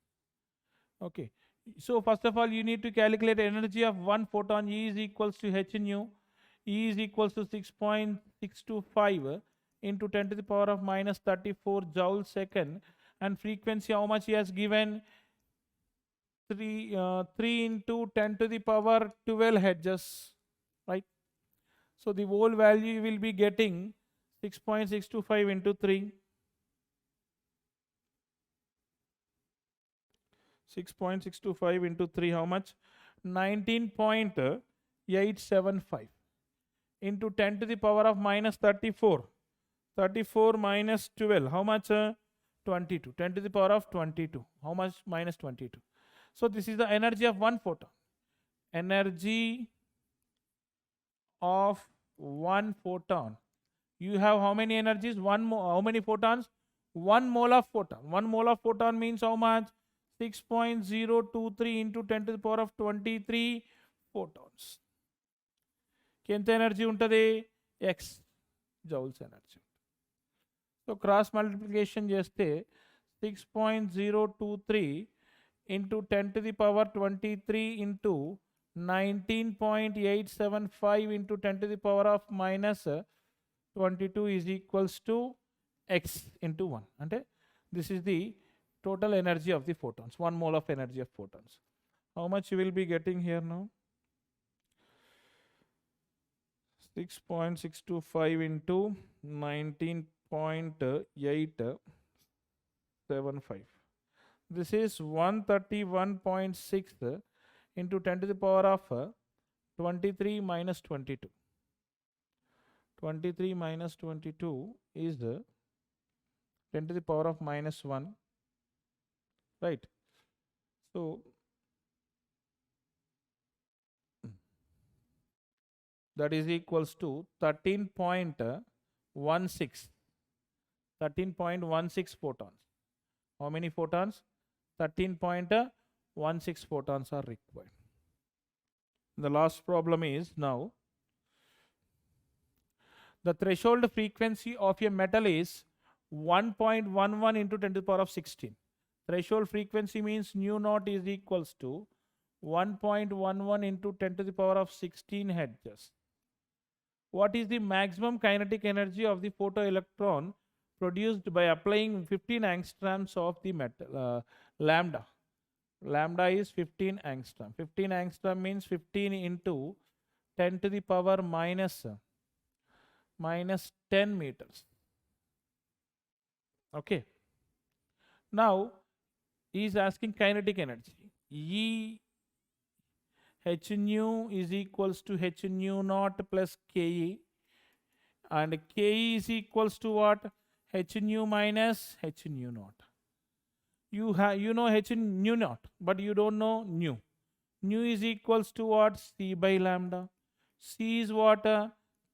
Okay. So first of all, you need to calculate energy of 1 photon. E is equals to h nu. E is equals to 6.625 into 10 to the power of minus 34 joule second. And frequency, how much he has given? 3 into 10 to the power 12 Hz. Right. So the whole value you will be getting 6.625 into 3. 6.625 into 3, how much? 19.875 into 10 to the power of minus 34. 34 minus 12, how much? 22. 10 to the power of 22. How much? Minus 22. So this is the energy of 1 photon. Energy of 1 photon. You have how many energies? How many photons? 1 mole of photon. 1 mole of photon means how much? 6.023 into 10 to the power of 23 photons. ఎంత energy untadi? X joules energy. So cross multiplication cheste 6.023 into 10 to the power 23 into 19.875 into 10 to the power of minus 22 is equals to x into 1. And this is the total energy of the photons, 1 mole of energy of photons. How much you will be getting here now? 6.625 into 19.875. This is 131.6 into 10 to the power of 23 minus 22. 23 minus 22 is 10 to the power of minus 1. Right. So that is equals to 13.16. 13.16 photons. How many photons? 13.16 photons are required. The last problem is now the threshold frequency of a metal is 1.11 into 10 to the power of 16. Threshold frequency means nu naught is equals to 1.11 into 10 to the power of 16 Hz. What is the maximum kinetic energy of the photoelectron produced by applying 15 angstroms of the metal lambda? Lambda is 15 angstrom. 15 angstrom means 15 into 10 to the power minus 10 meters. Okay. Now he is asking kinetic energy. E h nu is equals to h nu naught plus Ke, and Ke is equals to what? H nu minus h nu naught. You know h nu naught, but you don't know nu. Nu is equals to what? C by lambda. C is what?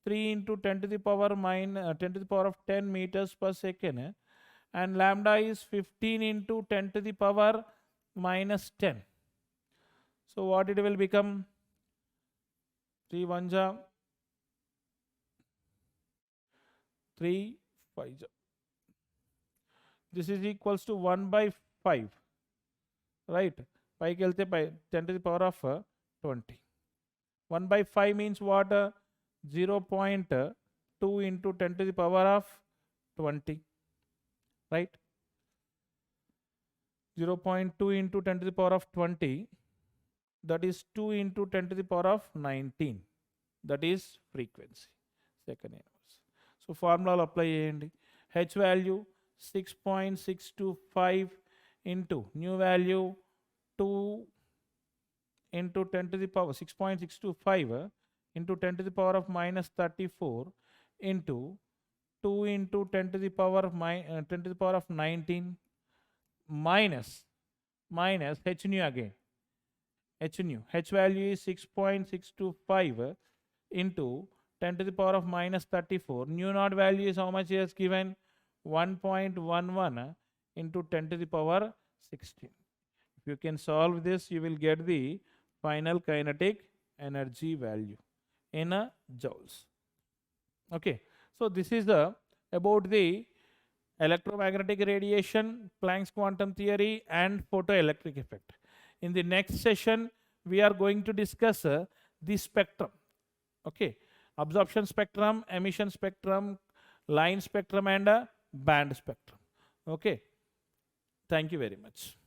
3 into 10 to the power 10 to the power of 10 meters per second, and lambda is 15 into 10 to the power minus 10. So what it will become? 3 1 ja 3 5 ja. This is equals to 1 by 5. Right? Pi kelte 10 to the power of 20. 1 by 5 means what? 0.2 into 10 to the power of 20. Right? 0.2 into 10 to the power of 20. That is 2 into 10 to the power of 19. That is frequency. Second inverse. So formula apply cheyandi. H value 6.625 into new value 2 into 10 to the power 6.625 into 10 to the power of minus 34 into 2 into 10 to the power of 10 to the power of 19 minus minus h nu again. H nu. H value is 6.625 into 10 to the power of minus 34. Nu naught value is how much he has given? 1.11 into 10 to the power 16. If you can solve this, you will get the final kinetic energy value in joules. Okay, so this is about the electromagnetic radiation, Planck's quantum theory, and photoelectric effect. In the next session, we are going to discuss the spectrum. Okay, absorption spectrum, emission spectrum, line spectrum, and band spectrum. Okay, thank you very much.